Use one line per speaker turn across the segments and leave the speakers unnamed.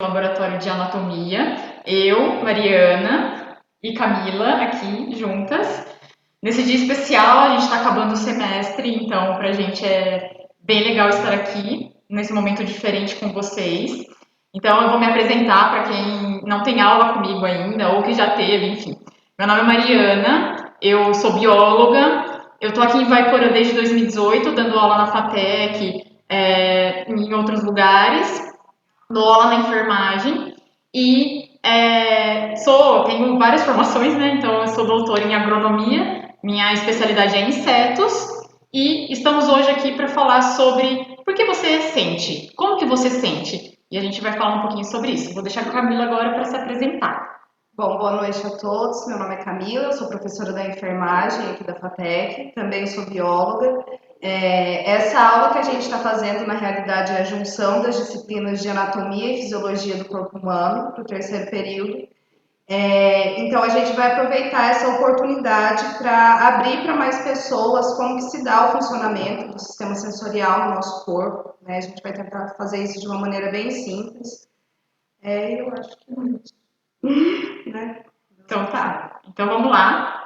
laboratório de anatomia, eu, Mariana e Camila aqui juntas. Nesse dia especial, a gente está acabando o semestre, então para a gente é bem legal estar aqui, nesse momento diferente com vocês. Então eu vou me apresentar para quem não tem aula comigo ainda, ou que já teve, enfim. Meu nome é Mariana, eu sou bióloga, eu estou aqui em Ivaiporã desde 2018, dando aula na FATEC, em outros lugares, dou aula na enfermagem e tenho várias formações, né? Então eu sou doutora em agronomia, minha especialidade é insetos e estamos hoje aqui para falar sobre por que você sente, como que você sente. E a gente vai falar um pouquinho sobre isso. Vou deixar a Camila agora para se apresentar.
Bom, boa noite a todos. Meu nome é Camila, eu sou professora da enfermagem aqui da FATEC, também sou bióloga. Essa aula que a gente está fazendo, na realidade, é a junção das disciplinas de anatomia e fisiologia do corpo humano para o terceiro período. Então, a gente vai aproveitar essa oportunidade para abrir para mais pessoas como que se dá o funcionamento do sistema sensorial no nosso corpo, né? A gente vai tentar fazer isso de uma maneira bem simples. Eu acho que é isso, né?
Então tá, então vamos lá.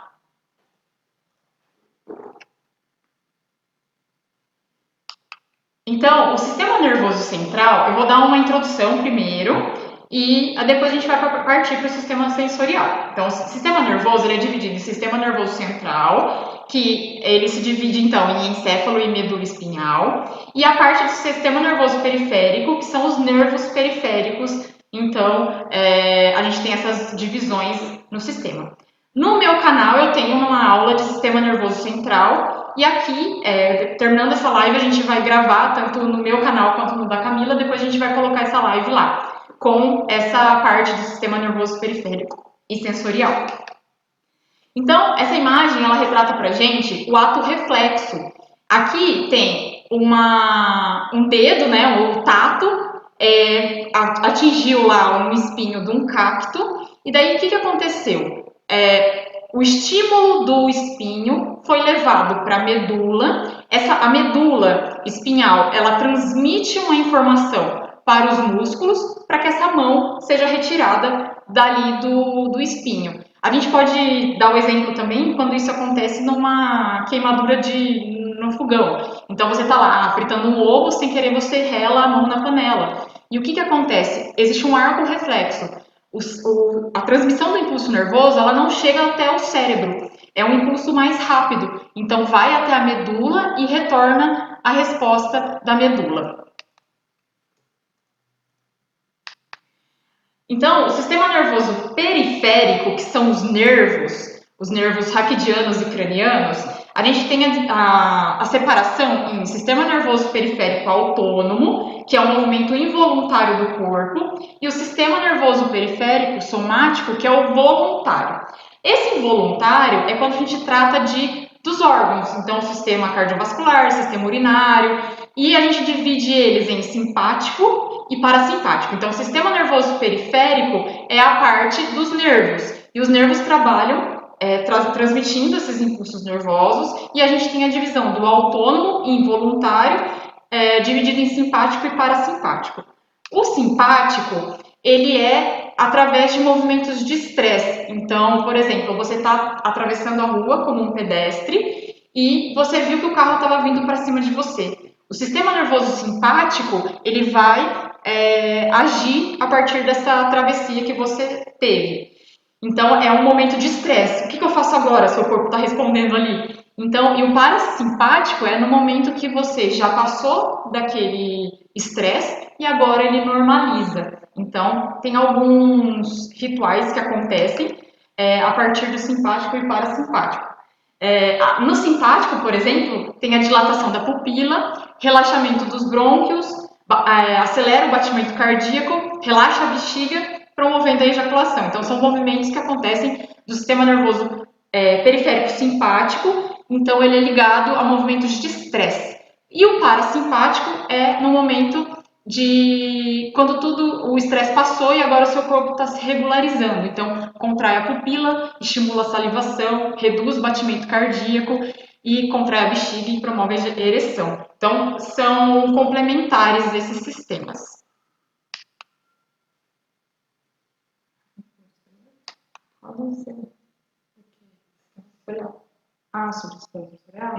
Então, o sistema nervoso central, eu vou dar uma introdução primeiro e depois a gente vai partir para o sistema sensorial. Então, o sistema nervoso ele é dividido em sistema nervoso central, que ele se divide então em encéfalo e medula espinhal, e a parte do sistema nervoso periférico, que são os nervos periféricos. Então, a gente tem essas divisões no sistema. No meu canal eu tenho uma aula de sistema nervoso central e aqui, terminando essa live, a gente vai gravar tanto no meu canal quanto no da Camila, depois a gente vai colocar essa live lá, com essa parte do sistema nervoso periférico e sensorial. Então, essa imagem, ela retrata pra gente o ato reflexo. Aqui tem um dedo, né, o tato, atingiu lá um espinho de um cacto, e daí o que aconteceu? O estímulo do espinho foi levado para a medula. A medula espinhal, ela transmite uma informação para os músculos para que essa mão seja retirada dali do espinho. A gente pode dar o exemplo também quando isso acontece numa queimadura no fogão. Então você está lá fritando um ovo, sem querer você rela a mão na panela. E o que acontece? Existe um arco reflexo. A transmissão do impulso nervoso ela não chega até o cérebro, é um impulso mais rápido, então vai até a medula e retorna a resposta da medula. Então, o sistema nervoso periférico, que são os nervos raquidianos e cranianos, a gente tem a separação em sistema nervoso periférico autônomo, que é um movimento involuntário do corpo, e o sistema nervoso periférico somático, que é o voluntário. Esse involuntário é quando a gente trata dos órgãos, então sistema cardiovascular, sistema urinário, e a gente divide eles em simpático e parasimpático. Então, o sistema nervoso periférico é a parte dos nervos, e os nervos trabalham transmitindo esses impulsos nervosos, e a gente tem a divisão do autônomo e involuntário, dividido em simpático e parasimpático. O simpático, ele é através de movimentos de estresse. Então, por exemplo, você está atravessando a rua como um pedestre e você viu que o carro estava vindo para cima de você. O sistema nervoso simpático, ele vai agir a partir dessa travessia que você teve. Então, é um momento de estresse. O que eu faço agora? Seu corpo está respondendo ali. Então, e o parasimpático é no momento que você já passou daquele estresse e agora ele normaliza. Então, tem alguns rituais que acontecem a partir do simpático e parasimpático. No simpático, por exemplo, tem a dilatação da pupila, relaxamento dos brônquios, acelera o batimento cardíaco, relaxa a bexiga, promovendo a ejaculação. Então, são movimentos que acontecem do sistema nervoso periférico simpático, então ele é ligado a movimentos de estresse. E o parasimpático é no momento quando o estresse passou e agora o seu corpo está se regularizando. Então, contrai a pupila, estimula a salivação, reduz o batimento cardíaco e contrai a bexiga e promove a ereção. Então, são complementares desses sistemas. não sei.
Sobre o sistema sensorial?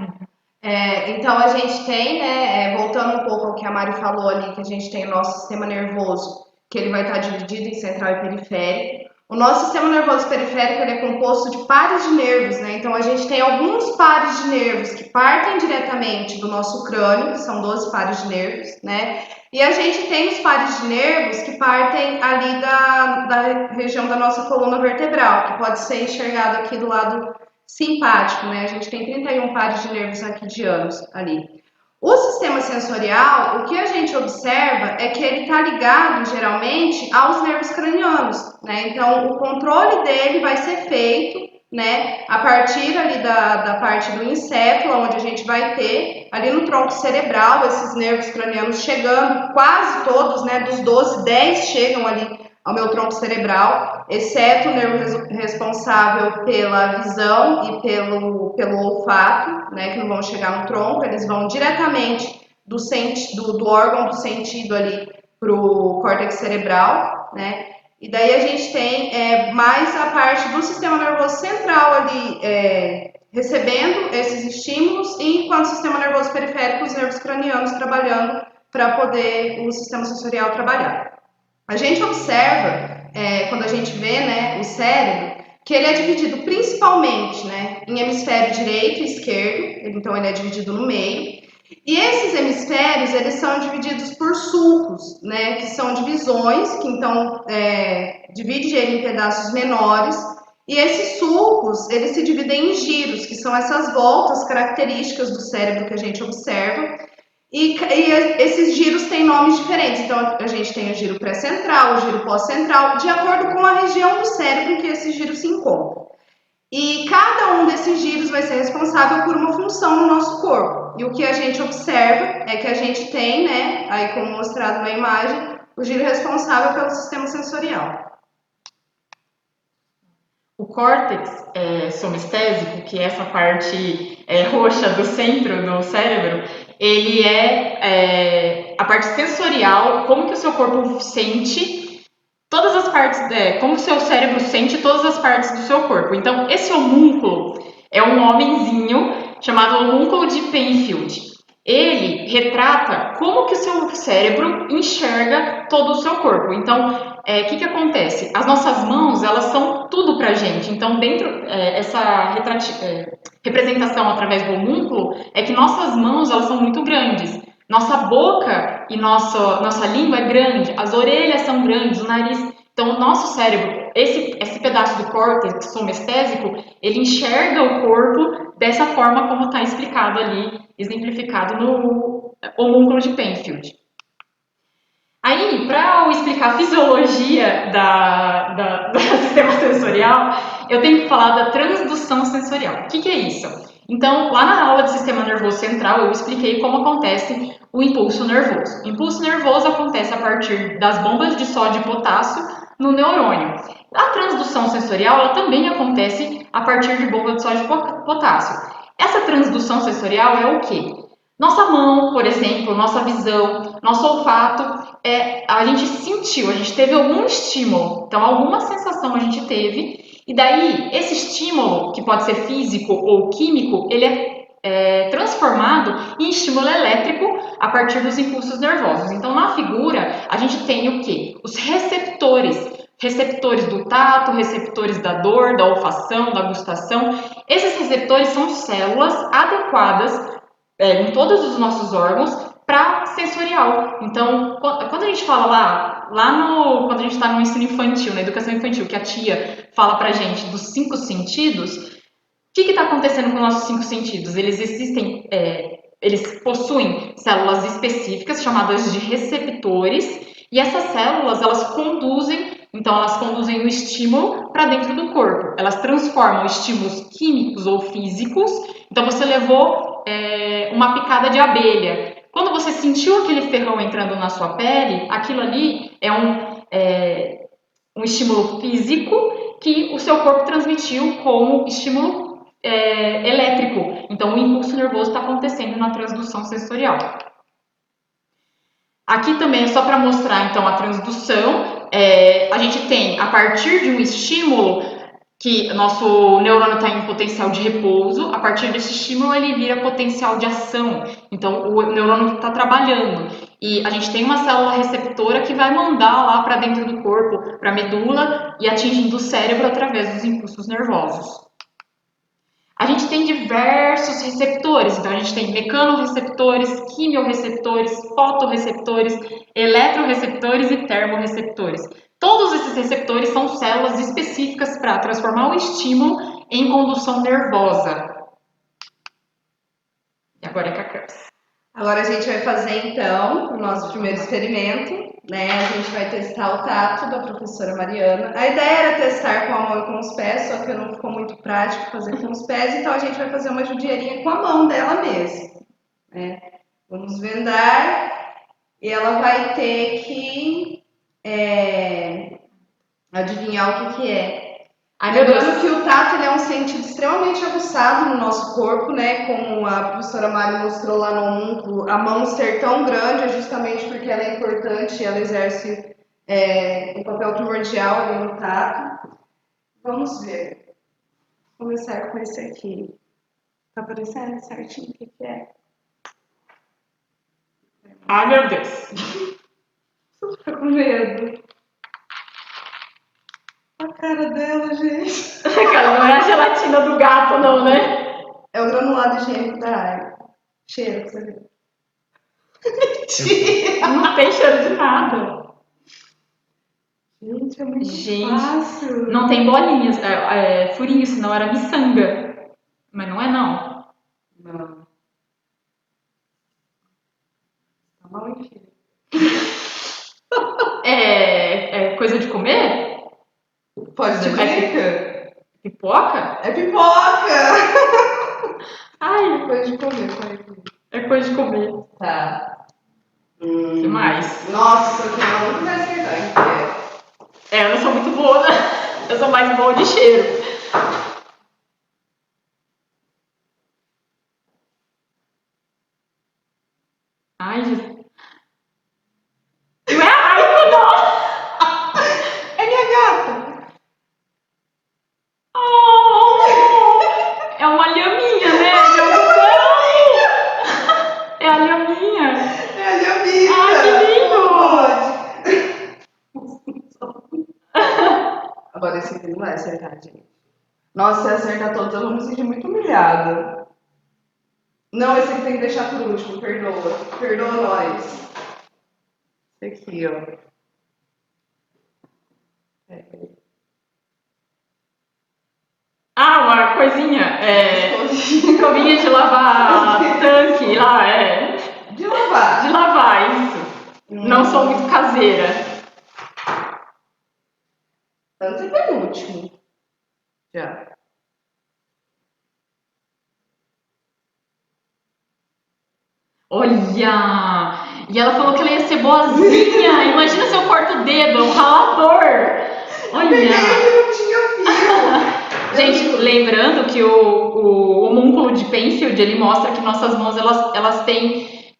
Então a gente tem, né, voltando um pouco ao que a Mari falou ali, que a gente tem o nosso sistema nervoso, que ele vai estar dividido em central e periférico. O nosso sistema nervoso periférico ele é composto de pares de nervos, né? Então a gente tem alguns pares de nervos que partem diretamente do nosso crânio, que são 12 pares de nervos, né? E a gente tem os pares de nervos que partem ali da região da nossa coluna vertebral, que pode ser enxergado aqui do lado simpático, né? A gente tem 31 pares de nervos raquidianos ali. O sistema sensorial, o que a gente observa é que ele está ligado, geralmente, aos nervos cranianos, né? Então, o controle dele vai ser feito, né, a partir ali da parte do encéfalo, onde a gente vai ter, ali no tronco cerebral, esses nervos cranianos chegando, quase todos, né, dos 12, 10 chegam ali ao meu tronco cerebral, exceto o nervo responsável pela visão e pelo olfato, né, que não vão chegar no tronco, eles vão diretamente do órgão do sentido ali para o córtex cerebral, né, e daí a gente tem mais a parte do sistema nervoso central ali recebendo esses estímulos, e enquanto o sistema nervoso periférico, os nervos cranianos trabalhando para poder o sistema sensorial trabalhar. A gente observa, quando a gente vê, né, o cérebro, que ele é dividido principalmente, né, em hemisfério direito e esquerdo, então ele é dividido no meio, e esses hemisférios, eles são divididos por sulcos, né, que são divisões, que então divide ele em pedaços menores, e esses sulcos, eles se dividem em giros, que são essas voltas características do cérebro que a gente observa. E esses giros têm nomes diferentes, então a gente tem o giro pré-central, o giro pós-central, de acordo com a região do cérebro em que esses giros se encontram. E cada um desses giros vai ser responsável por uma função no nosso corpo. E o que a gente observa é que a gente tem, né, aí como mostrado na imagem, o giro responsável pelo sistema sensorial.
O córtex somestésico, que é essa parte roxa do centro do cérebro, ele é a parte sensorial, como que o seu corpo sente todas as partes, como o seu cérebro sente todas as partes do seu corpo. Então, esse homúnculo é um homenzinho chamado homúnculo de Penfield. Ele retrata como que o seu cérebro enxerga todo o seu corpo. Então, o que acontece? As nossas mãos, elas são tudo pra gente. Então, essa representação através do homúnculo é que nossas mãos, elas são muito grandes. Nossa boca e nossa língua é grande, as orelhas são grandes, o nariz. Então, o nosso cérebro, esse pedaço do córtex somestésico, ele enxerga o corpo dessa forma como está explicado ali, exemplificado no homúnculo de Penfield. Aí, para eu explicar a fisiologia do sistema sensorial, eu tenho que falar da transdução sensorial. O que é isso? Então, lá na aula de sistema nervoso central, eu expliquei como acontece o impulso nervoso. O impulso nervoso acontece a partir das bombas de sódio e potássio no neurônio. A transdução sensorial, ela também acontece a partir de bombas de sódio e potássio. Essa transdução sensorial é o quê? Nossa mão, por exemplo, nossa visão, nosso olfato, a gente sentiu, a gente teve algum estímulo, então alguma sensação a gente teve, e daí esse estímulo, que pode ser físico ou químico, ele é transformado em estímulo elétrico a partir dos impulsos nervosos. Então, na figura, a gente tem o quê? Os receptores do tato, receptores da dor, da olfação, da gustação. Esses receptores são células adequadas em todos os nossos órgãos para sensorial. Então, quando a gente fala quando a gente está no ensino infantil, na educação infantil, que a tia fala pra gente dos 5 sentidos, o que está acontecendo com os nossos 5 sentidos? Eles possuem células específicas chamadas de receptores, e essas células, elas conduzem o estímulo para dentro do corpo. Elas transformam estímulos químicos ou físicos. Então, você levou uma picada de abelha. Quando você sentiu aquele ferrão entrando na sua pele, aquilo ali é um estímulo físico que o seu corpo transmitiu como estímulo elétrico. Então, o impulso nervoso está acontecendo na transdução sensorial. Aqui também é só para mostrar, então, a transdução. A gente tem, a partir de um estímulo, que nosso neurônio está em potencial de repouso, a partir desse estímulo ele vira potencial de ação. Então o neurônio está trabalhando e a gente tem uma célula receptora que vai mandar lá para dentro do corpo, para a medula e atingindo o cérebro através dos impulsos nervosos. A gente tem diversos receptores, então a gente tem mecanorreceptores, quimiorreceptores, fotorreceptores, eletroreceptores e termorreceptores. Todos esses receptores são células específicas para transformar o estímulo em condução nervosa. E agora é com a Cris.
Agora a gente vai fazer então o nosso primeiro experimento, né? A gente vai testar o tato da professora Mariana. A ideia era testar com a mão e com os pés, só que não ficou muito prático fazer com os pés, então a gente vai fazer uma judiarinha com a mão dela mesmo, né? Vamos vendar e ela vai ter que adivinhar o que é. Lembrando que o tato ele é um sentido extremamente aguçado no nosso corpo, né? Como a professora Mari mostrou lá no homúnculo, a mão ser tão grande é justamente porque ela é importante, ela exerce um papel primordial ali no tato. Vamos ver. Vou começar com esse aqui. Tá aparecendo certinho o que é?
Ai, meu Deus.
Tô com medo. A cara dela, gente.
Cara, não é a gelatina do gato, não, né?
É o granulado higiênico da água. Cheiro, pra você ver. Mentira!
Não tem cheiro de nada.
Gente, é muito fácil.
Não tem bolinhas, furinho, senão era miçanga. Mas não é, não.
Não. Tá mal, enfim.
É coisa de comer?
Pode ser dica?
Pipoca?
É pipoca!
Ai,
Coisa de comer, pode.
é coisa de comer.
Tá.
O que mais?
Nossa, eu não muito mais acertar.
Eu não sou muito boa, né? Eu sou mais boa de cheiro. Ai, Jesus. Ai, não!
É minha gata!
Oh, é uma lhaminha, né? É a lhaminha.
É a lhaminha!
Ai, que lindo!
Agora esse aqui não vai acertar, gente. Nossa, se acertar todos, eu vou me sentir muito humilhada. Não, esse aqui tem que deixar por último, perdoa. Perdoa nós. Esse aqui, ó.
Ah, uma coisinha. Escovinha de lavar tanque lá,
De lavar.
De lavar, isso. Não sou muito caseira.
Tanto é penúltimo. Já.
Olha! E ela falou que ela ia ser boazinha. Imagina se eu corto o dedo, é um ralador. Olha!
Não tinha fio.
Gente, lembrando que o homúnculo de Penfield, ele mostra que nossas mãos, elas têm...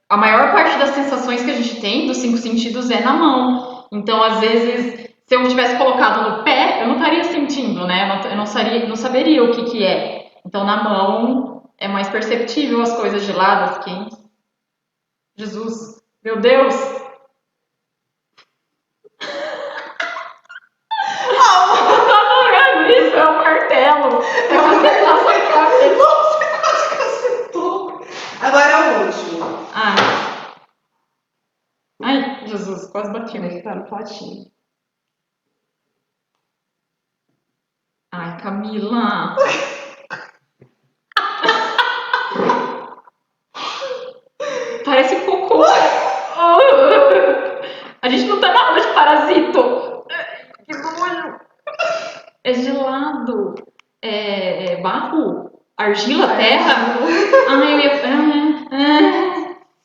a maior parte das sensações que a gente tem, dos 5 sentidos, é na mão. Então, às vezes, se eu tivesse colocado no pé, eu não estaria sentindo, né? Eu não saberia o que é. Então, na mão, é mais perceptível as coisas geladas, quentes. Jesus, meu Deus! Isso é um martelo. É uma sensação cabeça.
Você quase que acertou. Agora é o último.
Ai, Jesus, quase bati.
Vai ficar no potinho.
Ai, Camila. Parece cocô. A gente não tá na aula de parasito. Que nojo. É gelado. É barro? Argila? Terra? Ai, eu ia...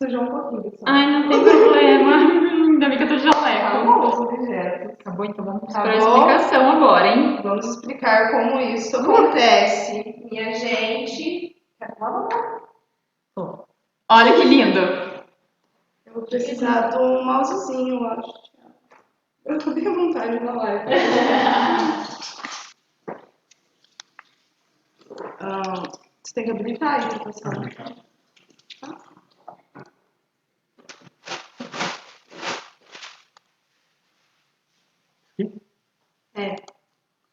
Sujou um pouquinho. Só.
Ai, não tem problema. Ainda bem que eu tô de jaleco.
Acabou os objetos.
Acabou, então vamos para a explicação agora, hein?
Vamos explicar como isso acontece. Minha gente...
Olha que lindo.
Eu vou precisar de um mousezinho, eu acho. Eu tô bem à vontade na live. Você tem que habilitar aí, professor.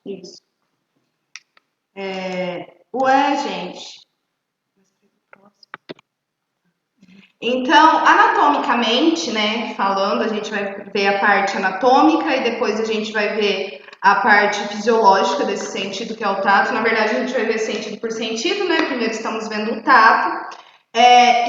Isso. Ué, gente. Então, anatomicamente, né, falando, a gente vai ver a parte anatômica e depois a gente vai ver a parte fisiológica desse sentido que é o tato. Na verdade, a gente vai ver sentido por sentido, né? Primeiro estamos vendo o tato.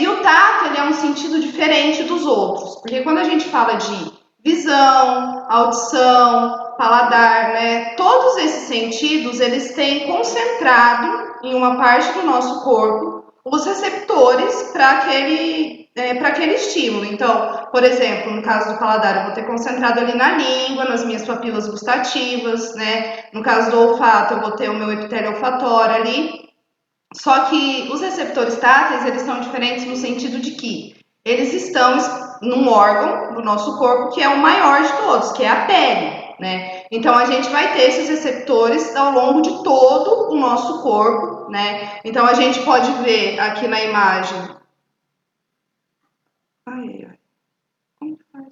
E o tato, ele é um sentido diferente dos outros, porque quando a gente fala de visão, audição, paladar, né? Todos esses sentidos, eles têm concentrado em uma parte do nosso corpo os receptores para aquele estímulo. Então, por exemplo, no caso do paladar, eu vou ter concentrado ali na língua, nas minhas papilas gustativas, né? No caso do olfato, eu vou ter o meu epitélio olfatório ali. Só que os receptores táteis, eles são diferentes no sentido de que eles estão num órgão do nosso corpo que é o maior de todos, que é a pele, né? Então a gente vai ter esses receptores ao longo de todo o nosso corpo, né? Então a gente pode ver aqui na imagem. Ai. Como que faz?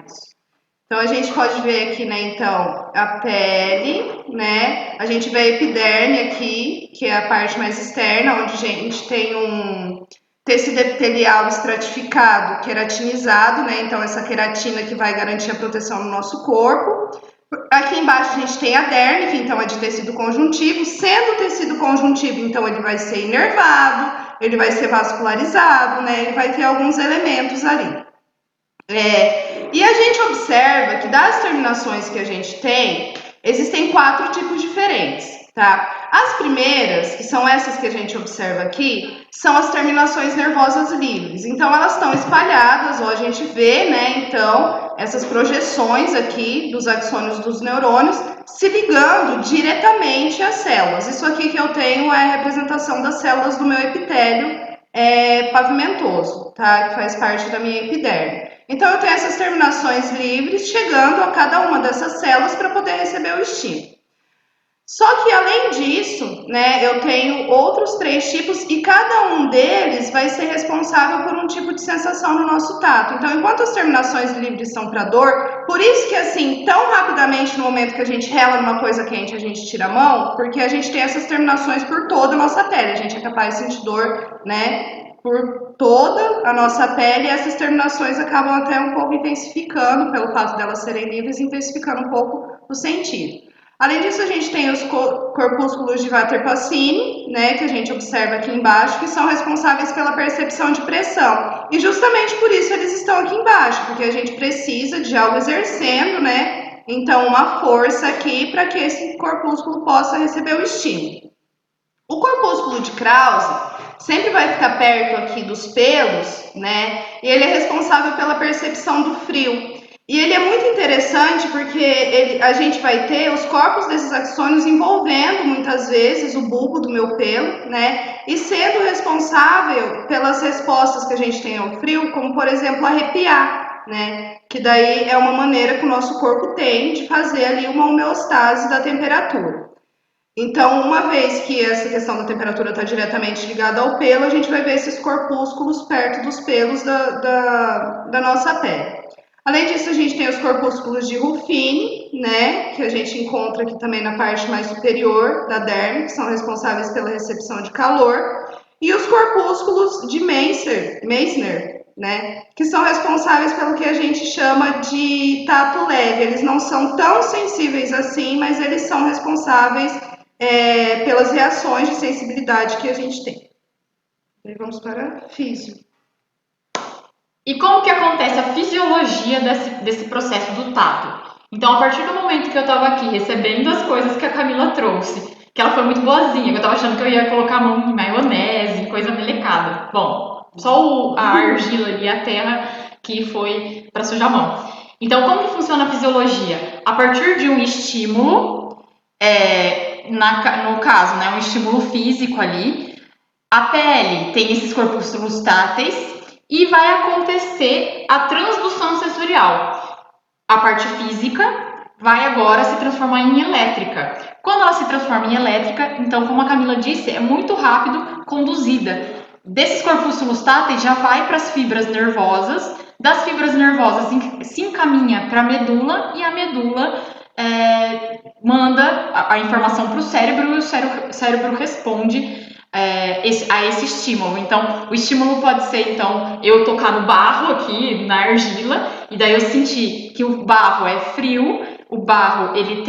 Isso. Então a gente pode ver aqui, né, então, a pele, né? A gente vê a epiderme aqui, que é a parte mais externa, onde a gente tem um tecido epitelial estratificado, queratinizado, né? Então essa queratina que vai garantir a proteção no nosso corpo. Aqui embaixo a gente tem a derme, que então é de tecido conjuntivo. Sendo tecido conjuntivo, então ele vai ser inervado, ele vai ser vascularizado, né? Ele vai ter alguns elementos ali. E a gente observa que das terminações que a gente tem, existem 4 tipos diferentes, tá? As primeiras, que são essas que a gente observa aqui, são as terminações nervosas livres. Então, elas estão espalhadas, ou a gente vê, né, então, essas projeções aqui dos axônios dos neurônios se ligando diretamente às células. Isso aqui que eu tenho é a representação das células do meu epitélio pavimentoso, tá? Que faz parte da minha epiderme. Então, eu tenho essas terminações livres chegando a cada uma dessas células para poder receber o estímulo. Só que, além disso, né, eu tenho outros 3 tipos e cada um deles vai ser responsável por um tipo de sensação no nosso tato. Então, enquanto as terminações livres são para dor, por isso que, assim, tão rapidamente no momento que a gente rela numa coisa quente, a gente tira a mão, porque a gente tem essas terminações por toda a nossa pele. A gente é capaz de sentir dor, né, por toda a nossa pele, e essas terminações acabam até um pouco intensificando, pelo fato delas serem livres, intensificando um pouco o sentido. Além disso, a gente tem os corpúsculos de Vater-Pacini, né, que a gente observa aqui embaixo, que são responsáveis pela percepção de pressão. E justamente por isso eles estão aqui embaixo, porque a gente precisa de algo exercendo, né, então uma força aqui para que esse corpúsculo possa receber o estímulo. O corpúsculo de Krause sempre vai ficar perto aqui dos pelos, né, e ele é responsável pela percepção do frio. E ele é muito interessante porque a gente vai ter os corpos desses axônios envolvendo muitas vezes o bulbo do meu pelo, né? E sendo responsável pelas respostas que a gente tem ao frio, como por exemplo arrepiar, né? Que daí é uma maneira que o nosso corpo tem de fazer ali uma homeostase da temperatura. Então, uma vez que essa questão da temperatura está diretamente ligada ao pelo, a gente vai ver esses corpúsculos perto dos pelos da nossa pele. Além disso, a gente tem os corpúsculos de Ruffini, né, que a gente encontra aqui também na parte mais superior da derme, que são responsáveis pela recepção de calor, e os corpúsculos de Meissner, né, que são responsáveis pelo que a gente chama de tato leve. Eles não são tão sensíveis assim, mas eles são responsáveis pelas reações de sensibilidade que a gente tem. Aí vamos para físio.
E como que acontece a fisiologia desse processo do tato? Então, a partir do momento que eu estava aqui recebendo as coisas que a Camila trouxe, que ela foi muito boazinha, que eu estava achando que eu ia colocar a mão em maionese, coisa melecada. Bom, só a argila e a terra que foi para sujar a mão. Então, como que funciona a fisiologia? A partir de um estímulo, no caso, né, um estímulo físico ali, a pele tem esses corpúsculos táteis, e vai acontecer a transdução sensorial. a parte física vai agora se transformar em elétrica. Quando ela se transforma em elétrica, então, como a Camila disse, é muito rápido conduzida. Desses corpúsculos táteis já vai para as fibras nervosas, das fibras nervosas se encaminha para a medula e a medula manda a informação para o cérebro e o cérebro responde a esse estímulo. Então, o estímulo pode ser, então, eu tocar no barro aqui, na argila, e daí eu sentir que o barro é frio, o barro ele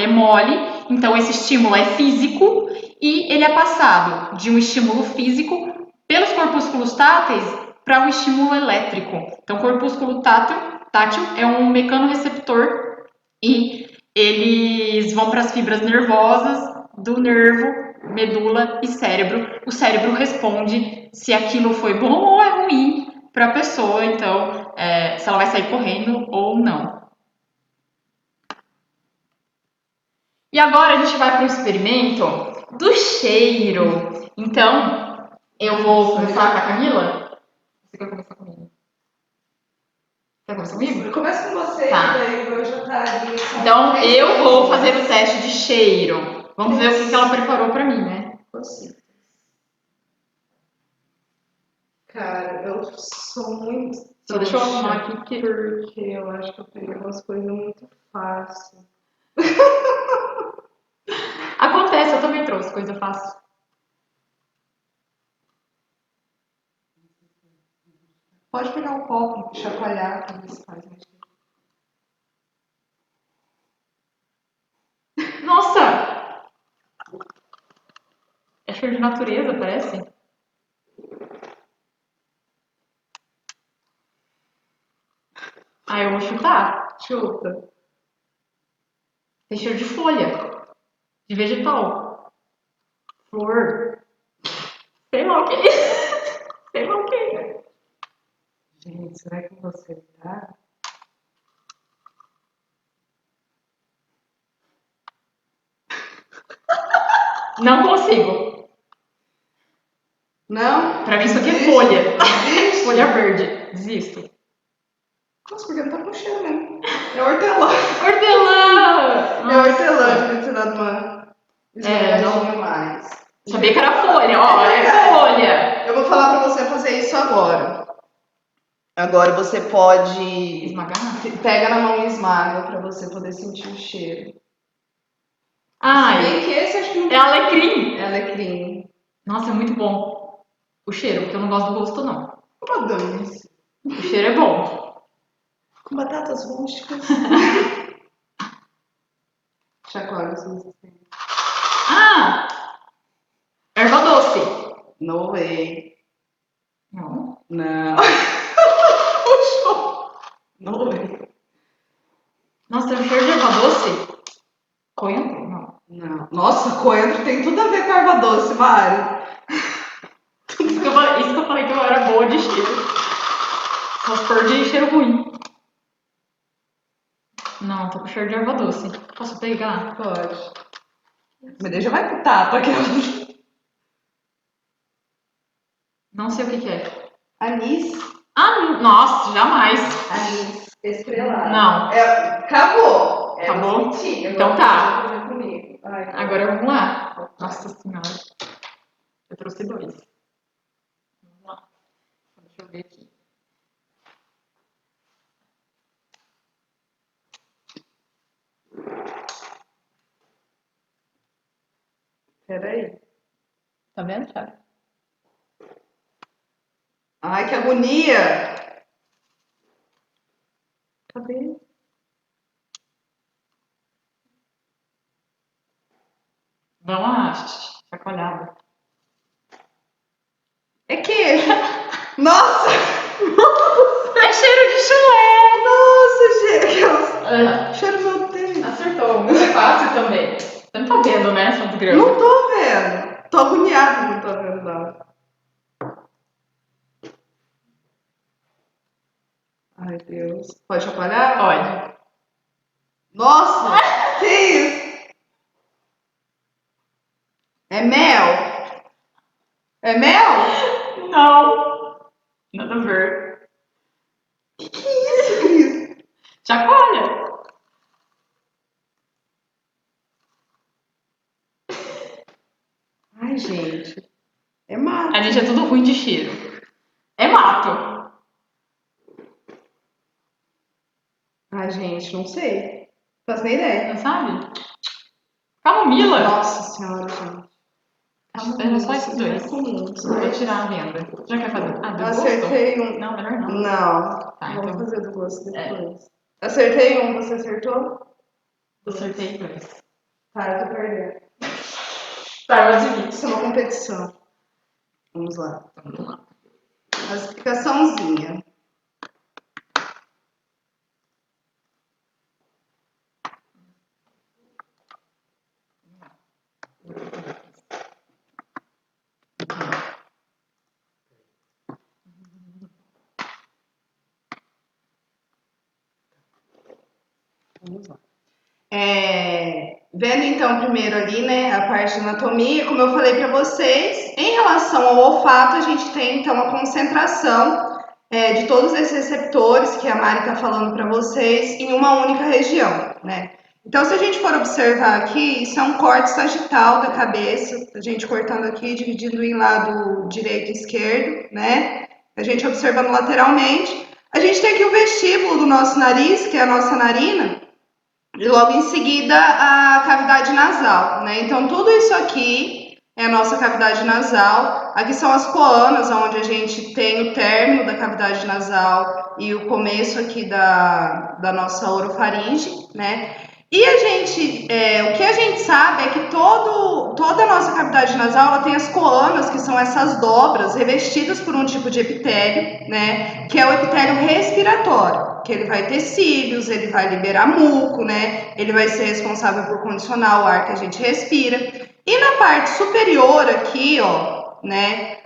é mole, então esse estímulo é físico e ele é passado de um estímulo físico pelos corpúsculos táteis para um estímulo elétrico. Então, corpúsculo tátil é um mecanorreceptor e eles vão para as fibras nervosas do nervo, medula e cérebro. O cérebro responde se aquilo foi bom ou é ruim para a pessoa, então, se ela vai sair correndo ou não. E agora a gente vai para o experimento do cheiro. Então, eu vou começar com a Camila. Você quer começar comigo? Quer começar comigo?
Começa com você,
tá.
Daí eu já tá ali.
Então, eu vou fazer o teste de cheiro. Vamos ver o que ela preparou para mim, né?
Possível. Cara, eu sou muito.
Só deixa eu arrumar aqui
porque eu acho que eu peguei umas coisas muito fáceis.
Acontece, eu também trouxe coisa fácil.
Pode pegar um copo e chacoalhar pra ver se faz mais.
Nossa! É cheiro de natureza, parece. Eu vou chutar.
Chuta.
Tem cheiro de folha. De vegetal. Flor. Sei lá o que. Sei lá o que.
Gente, será que você tá?
Não consigo.
Não?
Pra mim isso aqui é folha. Folha verde. Desisto.
Nossa, porque não tá com cheiro mesmo. É hortelã.
Hortelã!
É hortelã, devia ter dado uma esmagadinha mais.
Sabia que era folha. Ó, é folha.
Eu vou falar pra você fazer isso agora. Agora você pode...
Esmagar?
Pega na mão e esmaga pra você poder sentir o cheiro.
Ai,
Se bem que esse acho que não
é alecrim.
é alecrim.
Nossa, é muito bom o cheiro, porque eu não gosto do gosto, não.
Uma delícia.
O cheiro é bom.
Com batatas rústicas. Chacoalha se você tem.
Erva doce.
No way.
Não.
Não. No way.
Nossa, tem um cheiro de erva doce. Coentro? Não.
Não. Nossa, coentro tem tudo a ver com erva doce, Mari.
Isso que eu falei que eu era boa de cheiro. Só se for de cheiro ruim. Não, tô com cheiro de erva doce. Posso pegar?
Pode. Me deixa vai pro tapa aqui.
Não sei o que é.
Anis.
Nossa, jamais.
Anis estrelado.
Não.
Acabou.
Acabou?
Mentira.
Então tá.
Ai,
Agora vamos lá. Nossa senhora. Eu trouxe 2. Vamos lá. Deixa eu ver aqui.
Peraí.
Tá vendo, Thiago?
Ai, que agonia. Cadê?
Dá uma chacoalhada.
É queijo. Nossa!
É cheiro de chulé!
Nossa, gente. Cheiro meu Deus.
Acertou. Muito fácil também. Você não tá vendo, né, Santo Grão?
Não tô vendo. Tô agoniada, não tô vendo nada. Ai, Deus. Pode chacoalhar?
Pode.
Nossa! Que isso? É mel? É mel?
Não. Nada a ver.
Que é isso, Cris?
Chacoalha.
Ai, gente. É mato.
A gente é tudo ruim de cheiro. É mato.
Ai, gente, não sei. Não faço nem ideia.
Não sabe? Camomila.
Nossa senhora, gente.
Era só esses dois.
Comum.
Vou tirar a venda. Já quer fazer? Ah, do gosto?
Acertei um.
Não, melhor não.
Não.
Tá,
Vamos
então.
fazer do gosto depois. Acertei um, você acertou?
Acertei dois.
Tá, eu tô perdendo.
Tá, eu admito.
Isso é uma competição. Vamos lá.
Vamos lá.
A explicaçãozinha. Vamos lá. Vendo então primeiro ali, né, a parte de anatomia, como eu falei para vocês, em relação ao olfato, a gente tem então a concentração de todos esses receptores que a Mari está falando para vocês em uma única região, né? Então, se a gente for observar aqui, isso é um corte sagital da cabeça, a gente cortando aqui, dividindo em lado direito e esquerdo, né? A gente observando lateralmente. A gente tem aqui o vestíbulo do nosso nariz, que é a nossa narina, e logo em seguida a cavidade nasal, né? Então, tudo isso aqui é a nossa cavidade nasal. Aqui são as coanas, onde a gente tem o término da cavidade nasal e o começo aqui da nossa orofaringe, né? E o que a gente sabe é que toda a nossa cavidade nasal ela tem as coanas, que são essas dobras revestidas por um tipo de epitélio, né? Que é o epitélio respiratório, que ele vai ter cílios, ele vai liberar muco, né? Ele vai ser responsável por condicionar o ar que a gente respira. E na parte superior aqui, ó, né?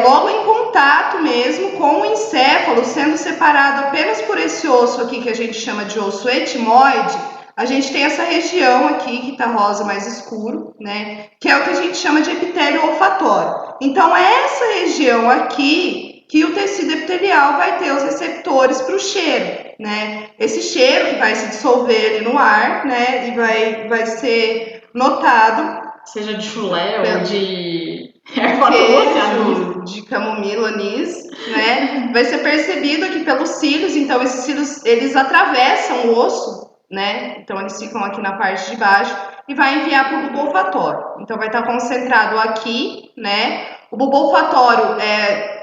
Logo em contato mesmo com o encéfalo, sendo separado apenas por esse osso aqui que a gente chama de osso etimoide, a gente tem essa região aqui que tá rosa mais escuro, né? Que é o que a gente chama de epitélio olfatório. Então, é essa região aqui que o tecido epitelial vai ter os receptores para o cheiro, né? Esse cheiro que vai se dissolver ali no ar, né? E vai ser notado.
Seja de chulé ou de
queijo, de camomila, anis, né? Vai ser percebido aqui pelos cílios, então esses cílios, eles atravessam o osso, né? Então eles ficam aqui na parte de baixo e vai enviar para o bulbo olfatório. Então vai estar concentrado aqui, né? O bulbo olfatório,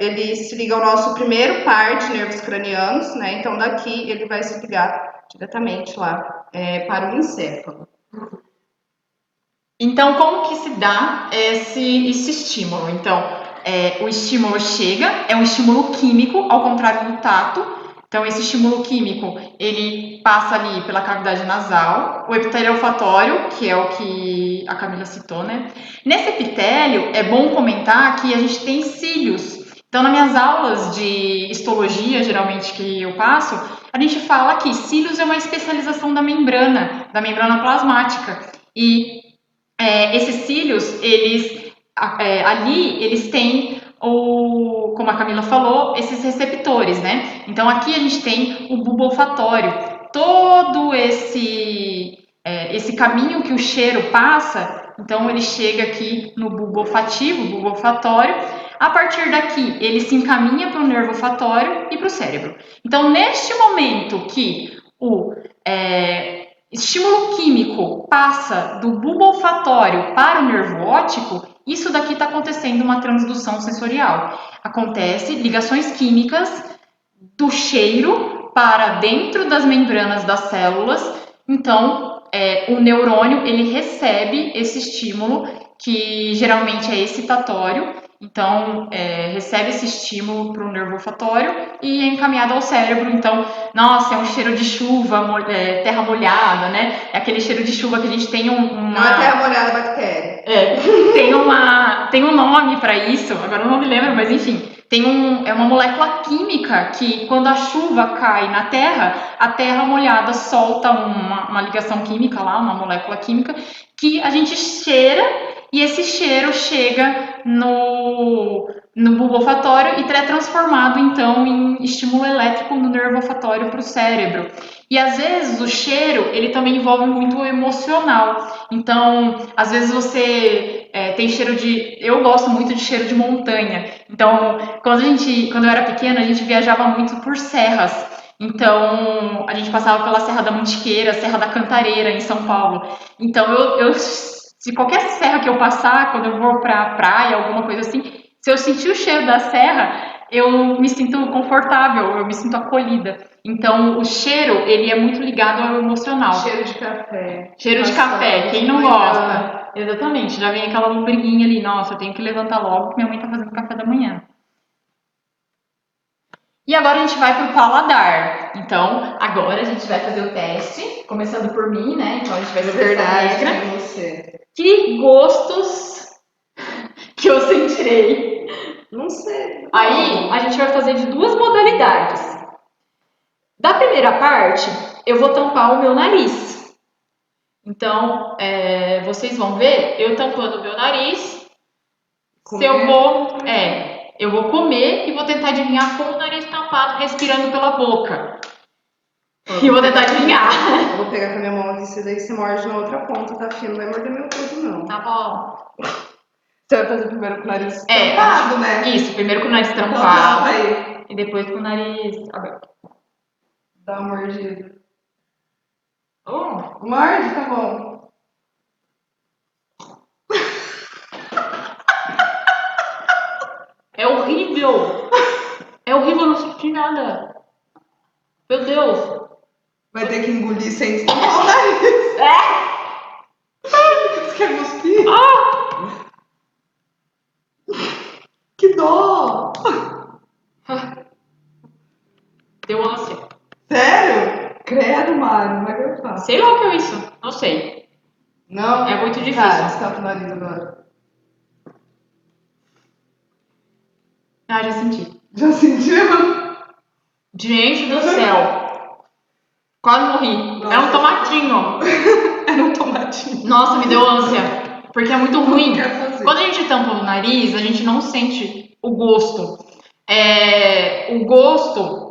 ele se liga ao nosso primeiro par de nervos cranianos, né? Então daqui ele vai se ligar diretamente lá para o encéfalo.
Então, como que se dá esse estímulo? Então, o estímulo chega, é um estímulo químico, ao contrário do tato. Então, esse estímulo químico, ele passa ali pela cavidade nasal, o epitélio olfatório, que é o que a Camila citou, né? Nesse epitélio, é bom comentar que a gente tem cílios. Então, nas minhas aulas de histologia, geralmente que eu passo, a gente fala que cílios é uma especialização da membrana plasmática. E esses cílios, ali, eles têm, como a Camila falou, esses receptores, né? Então, aqui a gente tem o bulbo olfatório. Todo esse caminho que o cheiro passa, então ele chega aqui no bulbo olfativo, bulbo olfatório. A partir daqui, ele se encaminha para o nervo olfatório e para o cérebro. Então, neste momento que o estímulo químico passa do bulbo olfatório para o nervo óptico, isso daqui está acontecendo uma transdução sensorial. Acontece ligações químicas do cheiro para dentro das membranas das células. Então, o neurônio ele recebe esse estímulo, que geralmente é excitatório. Então, recebe esse estímulo para o nervo olfatório e é encaminhado ao cérebro. Então, nossa, é um cheiro de chuva, terra molhada, né? É aquele cheiro de chuva que a gente tem
Não é terra molhada, bactéria.
Tem um nome para isso, agora eu não me lembro, mas enfim. É uma molécula química que, quando a chuva cai na terra, a terra molhada solta uma ligação química lá, uma molécula química, que a gente cheira, e esse cheiro chega no bulbo olfatório e é transformado então em estímulo elétrico no nervo olfatório para o cérebro. E às vezes o cheiro ele também envolve muito o emocional. Então, às vezes você tem cheiro de. Eu gosto muito de cheiro de montanha. Então, quando eu era pequena, a gente viajava muito por serras. Então, a gente passava pela Serra da Mantiqueira, Serra da Cantareira, em São Paulo. Então, se qualquer serra que eu passar, quando eu vou pra praia, alguma coisa assim, se eu sentir o cheiro da serra, eu me sinto confortável, eu me sinto acolhida. Então, o cheiro, ele é muito ligado ao emocional.
Cheiro de café.
Cheiro de café, quem não gosta? Exatamente, já vem aquela lombriguinha ali, nossa, eu tenho que levantar logo porque minha mãe tá fazendo café da manhã. E agora a gente vai pro paladar. Então, agora a gente vai fazer o teste, começando por mim, né? Então a gente vai fazer essa regra.
Você.
Que gostos que eu sentirei?
Não sei.
Aí a gente vai fazer de duas modalidades. Da primeira parte, eu vou tampar o meu nariz. Então, vocês vão ver eu tampando o meu nariz.
Comer.
Eu vou comer e vou tentar adivinhar com o nariz tampado, respirando pela boca. E eu vou tentar adivinhar.
Eu vou pegar com a minha mão aqui, se daí você morde na outra ponta, tá fino, não vai morder meu dedo, não.
Tá bom.
Você vai fazer primeiro com o nariz tampado, né?
Isso, primeiro com o nariz
Então,
tampado.
aí.
E depois com o nariz aberto.
Dá uma mordida.
Oh.
Morde, tá bom.
É horrível. É horrível, eu não senti nada. Meu Deus.
Vai ter que engolir sem tampar o nariz. Você quer cuspir? Que dó.
Deu ânsia.
Sério? Credo, Mário, não vai aguentar.
Sei lá o que é isso. Não sei.
Não?
É muito difícil.
Tá, destampa o nariz agora.
Ah, já senti.
Já sentiu?
Gente do céu. Quase morri.
Nossa.
É um tomatinho.
Era um tomatinho.
Nossa, me deu ânsia. Porque é muito ruim.
Quer fazer?
Quando a gente tampa o nariz, a gente não sente o gosto. O gosto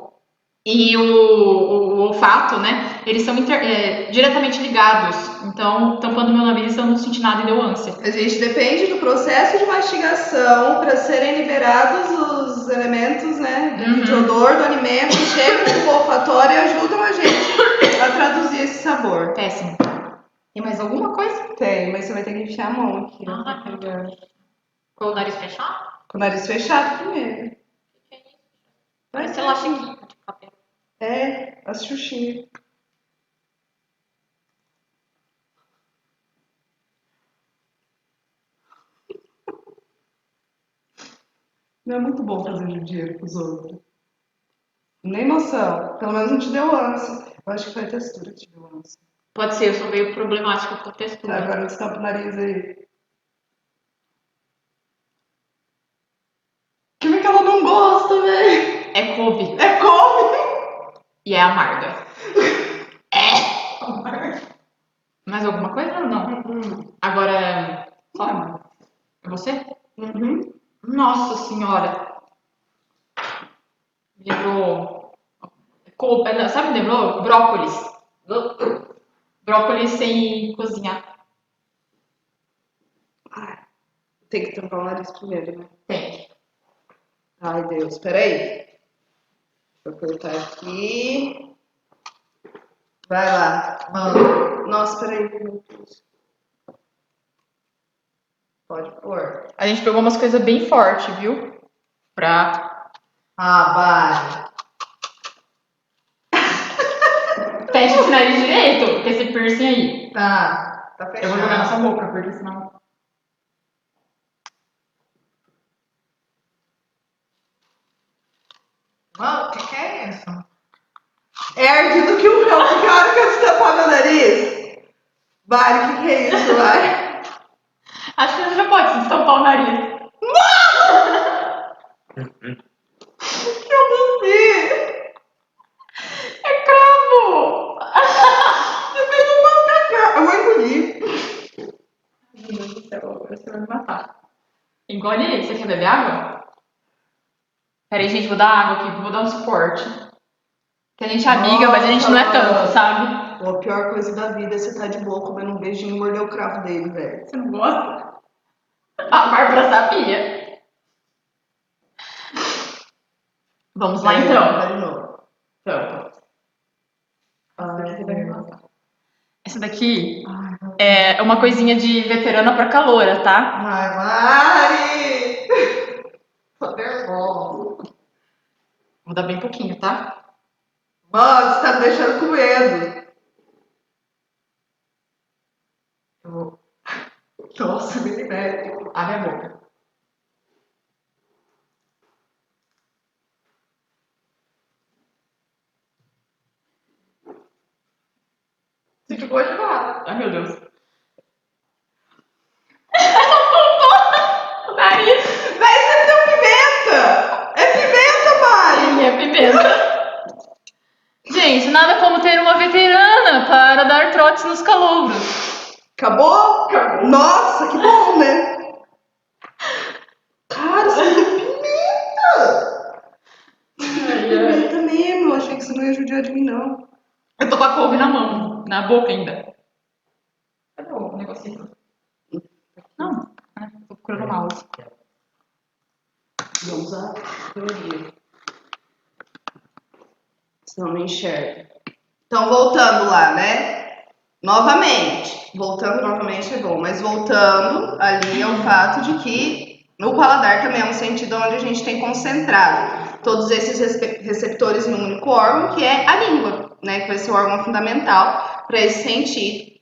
e o olfato, né? Eles são diretamente ligados. Então, tampando meu nariz, eu não senti nada e deu ânsia.
A gente depende do processo de mastigação para serem liberados os elementos, né, de odor do alimento, chegam no olfatório e ajudam a gente a traduzir esse sabor.
Péssimo. Tem mais alguma coisa?
Tem, mas você vai ter que enfiar a mão aqui.
Com o nariz fechado?
Com o nariz fechado primeiro.
Parece laxinha de papel.
As xuxinhas. Não é muito bom fazer judiaria com os outros. Nem noção. Pelo menos não te deu ânsia. Eu acho que foi a textura que te deu ânsia.
Pode ser, eu sou meio problemática com a textura.
Tá, agora destampa o nariz aí. Que que ela não gosta, velho?
É couve.
É couve?
E é amarga. Mais alguma coisa? Não. Agora, só é você? Nossa senhora. Me lembrou. Sabe, me lembrou? Brócolis. Brócolis sem cozinhar.
Tem que tampar o nariz primeiro, né?
Tem.
Ai, Deus, peraí. Deixa eu cortar aqui. Vai lá. Nossa, peraí. Pode pôr.
A gente pegou umas coisas bem fortes, viu?
Vai.
Fecha esse nariz direito, com esse piercing aí.
Tá fechado.
Eu vou jogar na sua boca, porque senão...
Mano, o que é isso? É ardido que um cão, porque a hora que eu destapar meu nariz. Vai, o que é isso, vai?
Acho que você já pode se estampar o nariz.
Que eu cuspi!
É cravo!
Você fez um mal pra cá. Eu vou engolir.
Meu Deus do céu, agora você vai me matar. Engole aí, você quer beber água? Peraí, gente, vou dar água aqui, vou dar um suporte. Que a gente é amiga, mas a gente não é tanto, sabe?
A pior coisa da vida é você estar de boa comendo um beijinho e morder o cravo dele, velho.
Você não gosta? A Bárbara sabia. Vamos lá, então. Essa daqui é uma coisinha de veterana pra caloura, tá?
Ai, Mari! Tô nervosa.
Vou dar bem pouquinho, tá?
Mano, você tá me deixando com medo.
Eu vou...
Nossa, milimétrico.
Abre a boca.
Você ficou de nada.
Ai, meu Deus. O nariz.
Véi, você deu pimenta! É pimenta, Mari!
Sim, é pimenta. Gente, nada como ter uma veterana para dar trotes nos calouros.
Acabou? Acabou. Nossa, que bom, né? Cara, você deu pimenta! Pimenta mesmo, eu achei que você não ia judiar de mim, não.
Eu tô com a couve na mão, na boca ainda. Cadê o negocinho? Não, tô procurando o mouse.
Vamos à teoria. Senão não enxerga. Então, voltando lá, né? Novamente. Voltando novamente é bom, mas voltando ali ao fato de que o paladar também é um sentido onde a gente tem concentrado todos esses receptores num único órgão, que é a língua, né? Que vai ser o órgão fundamental para esse sentido.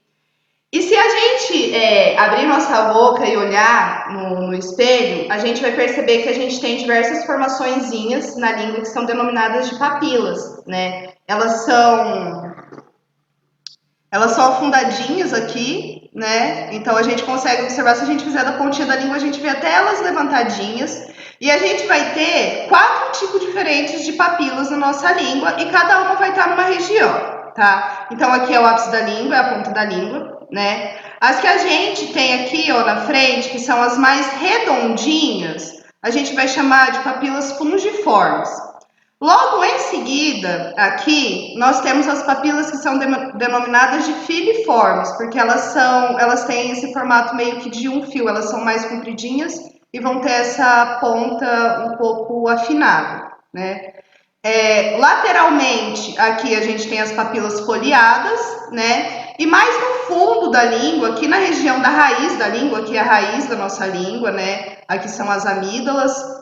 E se a gente abrir nossa boca e olhar no espelho, a gente vai perceber que a gente tem diversas formaçõezinhas na língua que são denominadas de papilas, né? Elas são afundadinhas aqui, né? Então a gente consegue observar, se a gente fizer da pontinha da língua, a gente vê até elas levantadinhas. E a gente vai ter 4 tipos diferentes de papilas na nossa língua e cada uma vai estar numa região, tá? Então aqui é o ápice da língua, é a ponta da língua, né? As que a gente tem aqui, ó, na frente, que são as mais redondinhas, a gente vai chamar de papilas fungiformes. Logo em seguida, aqui, nós temos as papilas que são denominadas de filiformes, porque elas têm esse formato meio que de um fio, elas são mais compridinhas e vão ter essa ponta um pouco afinada, né? Lateralmente, aqui a gente tem as papilas foliadas, né? E mais no fundo da língua, aqui na região da raiz da língua, que é a raiz da nossa língua, né? Aqui são as amígdalas.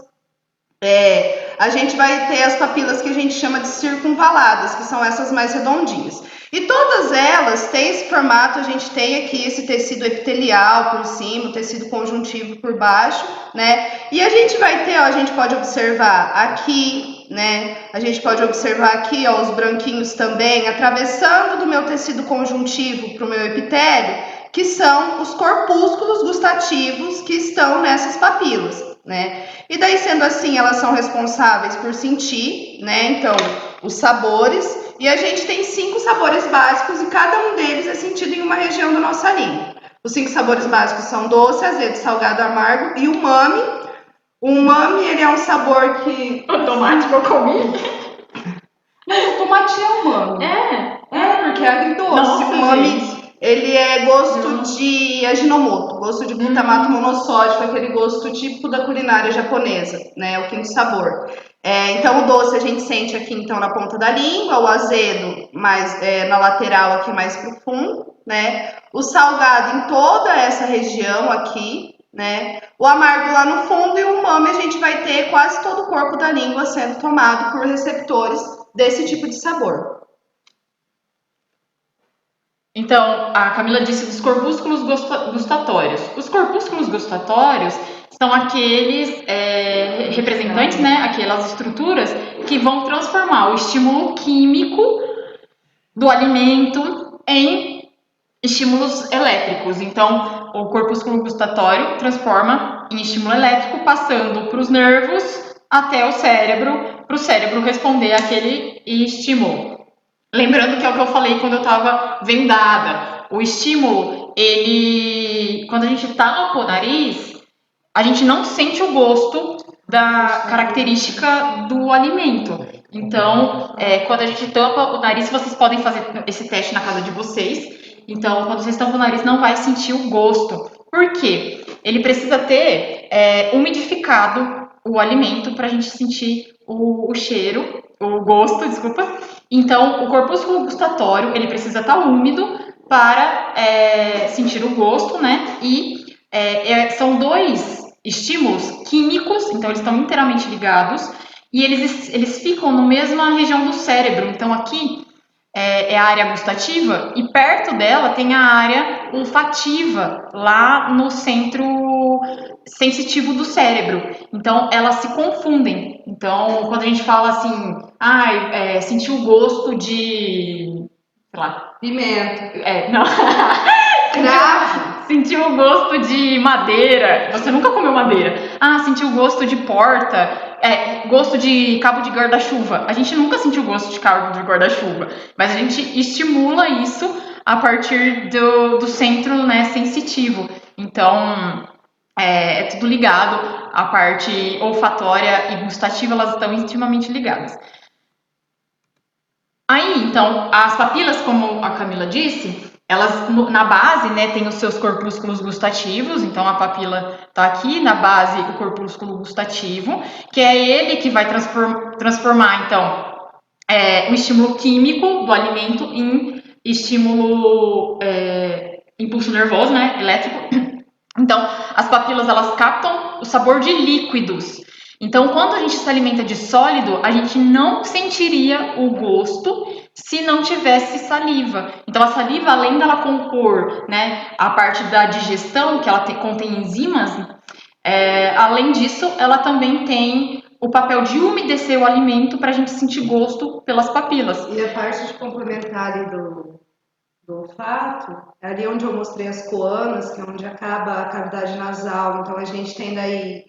A gente vai ter as papilas que a gente chama de circunvaladas, que são essas mais redondinhas. E todas elas têm esse formato, a gente tem aqui esse tecido epitelial por cima, o tecido conjuntivo por baixo, né? E a gente vai ter, ó, a gente pode observar aqui, né? A gente pode observar aqui, ó, os branquinhos também, atravessando do meu tecido conjuntivo para o meu epitélio, que são os corpúsculos gustativos que estão nessas papilas, né? E daí, sendo assim, elas são responsáveis por sentir, né? Então, os sabores. E a gente tem 5 sabores básicos e cada um deles é sentido em uma região da nossa língua. Os 5 sabores básicos são doce, azedo, salgado, amargo e umami. O umami, ele é um sabor que...
O tomate que eu comi?
Mas o tomate é umami. Porque é agridoce.
Nossa,
o umami,
gente.
ele é gosto de Ajinomoto, gosto de glutamato monossódico, aquele gosto típico da culinária japonesa, né? O quinto sabor. Então, o doce a gente sente aqui, então, na ponta da língua, o azedo mais na lateral aqui mais profundo, né? O salgado em toda essa região aqui, né? O amargo lá no fundo e o umami a gente vai ter quase todo o corpo da língua sendo tomado por receptores desse tipo de sabor.
Então, a Camila disse dos corpúsculos gustatórios. Os corpúsculos gustatórios são aqueles representantes, né, aquelas estruturas que vão transformar o estímulo químico do alimento em estímulos elétricos. Então, o corpúsculo gustatório transforma em estímulo elétrico, passando para os nervos até o cérebro, para o cérebro responder àquele estímulo. Lembrando que é o que eu falei quando eu estava vendada. O estímulo, quando a gente tampa o nariz, a gente não sente o gosto da característica do alimento. Então, quando a gente tampa o nariz, vocês podem fazer esse teste na casa de vocês. Então, quando vocês tampam o nariz, não vai sentir o gosto. Por quê? Ele precisa ter umidificado o alimento para a gente sentir o cheiro, o gosto, desculpa. Então, o corpúsculo gustatório, ele precisa estar úmido para sentir o gosto, né? E são dois estímulos químicos, então eles estão inteiramente ligados, e eles ficam na mesma região do cérebro. Então, aqui é a área gustativa, e perto dela tem a área olfativa, lá no centro sensitivo do cérebro. Então, elas se confundem. Então, quando a gente fala assim, sentir o gosto de, sei lá,
Pimenta.
não.
Cravo.
Sentiu o gosto de madeira. Você nunca comeu madeira. Sentiu o gosto de porta. Gosto de cabo de guarda-chuva. A gente nunca sentiu o gosto de cabo de guarda-chuva. Mas a gente estimula isso a partir do centro, né, sensitivo. Então, é tudo ligado. A parte olfatória e gustativa, elas estão intimamente ligadas. Aí, então, as papilas, como a Camila disse, elas na base, né, tem os seus corpúsculos gustativos. Então, a papila está aqui na base, o corpúsculo gustativo, que é ele que vai transformar, então, o estímulo químico do alimento em estímulo impulso nervoso, né, elétrico. Então, as papilas, elas captam o sabor de líquidos. Então, quando a gente se alimenta de sólido, a gente não sentiria o gosto se não tivesse saliva. Então, a saliva, além dela compor, né, a parte da digestão, que ela contém enzimas, além disso, ela também tem o papel de umedecer o alimento para a gente sentir gosto pelas papilas.
E a parte de complementar ali do olfato, é ali onde eu mostrei as coanas, que é onde acaba a cavidade nasal. Então, a gente tem daí,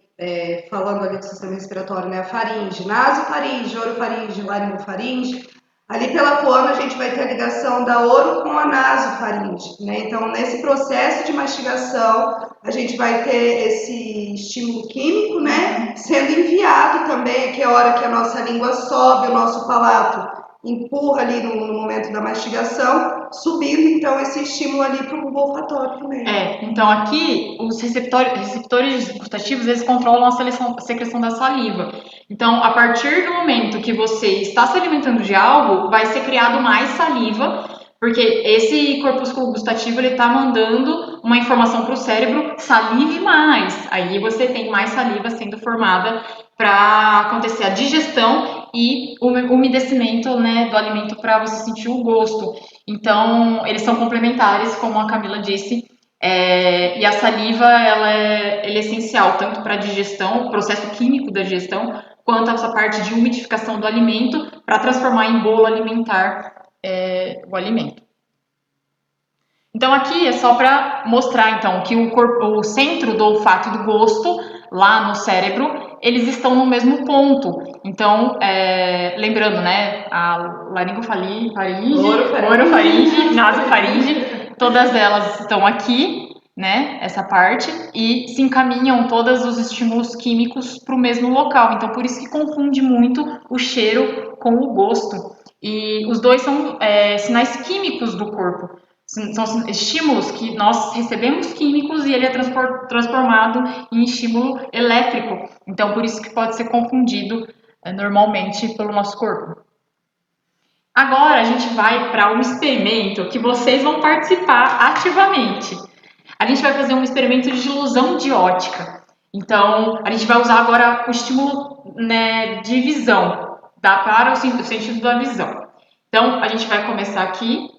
falando ali do sistema respiratório, né, a faringe, nasofaringe, orofaringe, laringofaringe. Ali pela coana a gente vai ter a ligação da oro com a nasofaringe, né? Então, nesse processo de mastigação, a gente vai ter esse estímulo químico, né, sendo enviado também, que é a hora que a nossa língua sobe, o nosso palato empurra ali no momento da mastigação, subindo então esse estímulo ali para o olfatório também.
Então aqui os receptores gustativos, eles controlam a secreção da saliva. Então, a partir do momento que você está se alimentando de algo, vai ser criado mais saliva, porque esse corpúsculo gustativo, ele está mandando uma informação para o cérebro: salive mais. Aí você tem mais saliva sendo formada para acontecer a digestão e o umedecimento, né, do alimento para você sentir o gosto. Então, eles são complementares, como a Camila disse. E a saliva, ela é essencial tanto para a digestão, o processo químico da digestão, quanto essa parte de umidificação do alimento para transformar em bolo alimentar o alimento. Então, aqui é só para mostrar então que o centro do olfato e do gosto, lá no cérebro, eles estão no mesmo ponto. Então, lembrando, né, a laringofaringe, orofaringe, nasofaringe, todas elas estão aqui, né, essa parte, e se encaminham todos os estímulos químicos para o mesmo local. Então, por isso que confunde muito o cheiro com o gosto. E os dois são sinais químicos do corpo. São estímulos que nós recebemos químicos e ele é transformado em estímulo elétrico. Então, por isso que pode ser confundido normalmente pelo nosso corpo. Agora, a gente vai para um experimento que vocês vão participar ativamente. A gente vai fazer um experimento de ilusão de ótica. Então, a gente vai usar agora o estímulo, né, de visão, para o sentido da visão. Então, a gente vai começar aqui.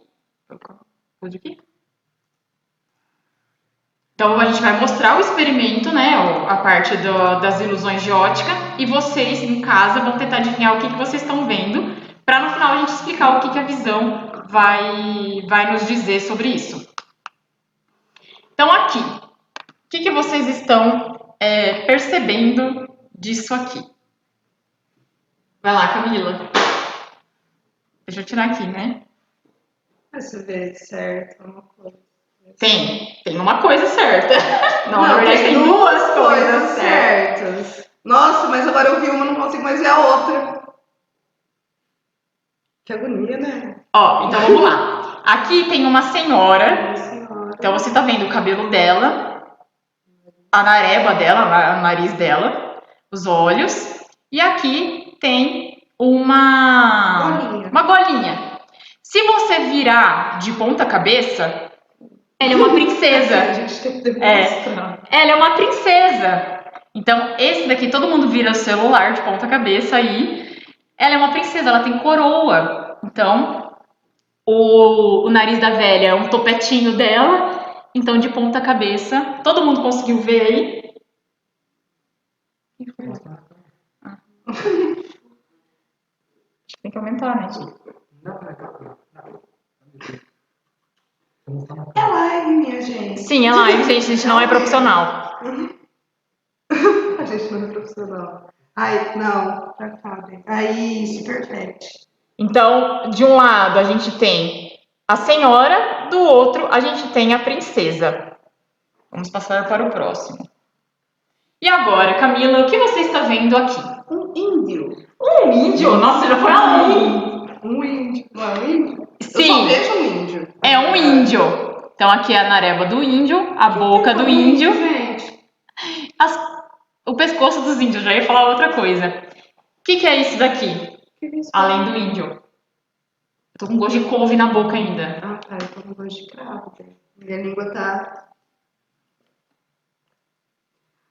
Então, a gente vai mostrar o experimento, né, a parte das ilusões de ótica, e vocês em casa vão tentar adivinhar o que vocês estão vendo, para no final a gente explicar o que a visão vai nos dizer sobre isso. Então, aqui, o que vocês estão percebendo disso aqui? Vai lá, Camila. Deixa eu tirar aqui, né?
Deixa eu ver certo uma coisa.
Tem uma coisa certa. Não, na
Não,
verdade tem duas coisas certas.
certas. Nossa, mas agora eu vi uma, não consigo mais ver a outra. Que agonia, né?
Ó, então vamos lá. Aqui tem uma senhora.
Nossa Senhora.
Então você tá vendo o cabelo dela, a nareba dela, o nariz dela, os olhos. E aqui tem
Golinha.
uma golinha. Se você virar de ponta cabeça, ela é uma
A
princesa.
gente tem que demonstrar.
Ela é uma princesa. Então, esse daqui, todo mundo vira o celular de ponta cabeça aí. Ela é uma princesa, ela tem coroa. Então, o nariz da velha é um topetinho dela. Então, de ponta cabeça, todo mundo conseguiu ver aí? Tem que aumentar, né?
É live, minha gente.
Sim, é live, gente. A gente não é profissional.
A gente não é profissional. Ai, não, já cabe. Aí, isso, perfeito.
Então, de um lado a gente tem a senhora, do outro a gente tem a princesa. Vamos passar para o próximo. E agora, Camila, o que você está vendo aqui?
Um índio.
Um índio? Nossa, já foi além.
Um índio. Não é um índio? Eu só
Sim,
vejo um índio.
é um índio. Então aqui é a nareba do índio, a boca do índio,
Gente.
o pescoço dos índios. Já ia falar outra coisa. O que é isso daqui?
Que isso?
Além do índio. Eu tô com gosto de couve na boca ainda.
Ah, tá, eu tô com gosto de cravo. Velho. Minha língua tá...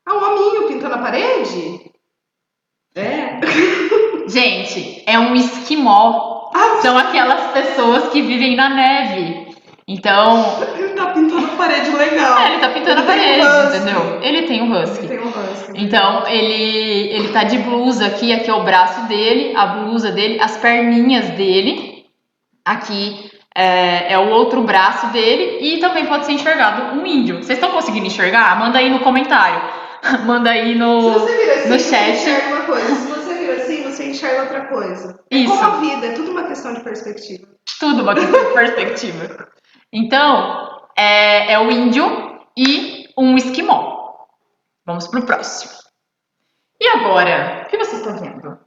Ah, um hominho pintando a parede? É.
Gente, é um esquimó.
Ah,
São aquelas pessoas que vivem na neve. Então,
ele tá pintando a parede legal.
ele tá pintando a
Ele tem
parede,
um husky.
entendeu? Ele tem um
Ele
husky.
tem um husky.
Então, ele tá de blusa aqui é o braço dele, a blusa dele, as perninhas dele. Aqui é o outro braço dele e também pode ser enxergado um índio. Vocês estão conseguindo enxergar? Manda aí no comentário. Manda aí
Se
no
você vira assim,
no
você
chat.
enxerga uma coisa. Se você vira assim, você enxerga outra coisa. É
Isso.
como a vida, é tudo uma questão de perspectiva.
Tudo uma questão de perspectiva. Então, é o índio e um esquimó. Vamos pro próximo. E agora, o que você está vendo?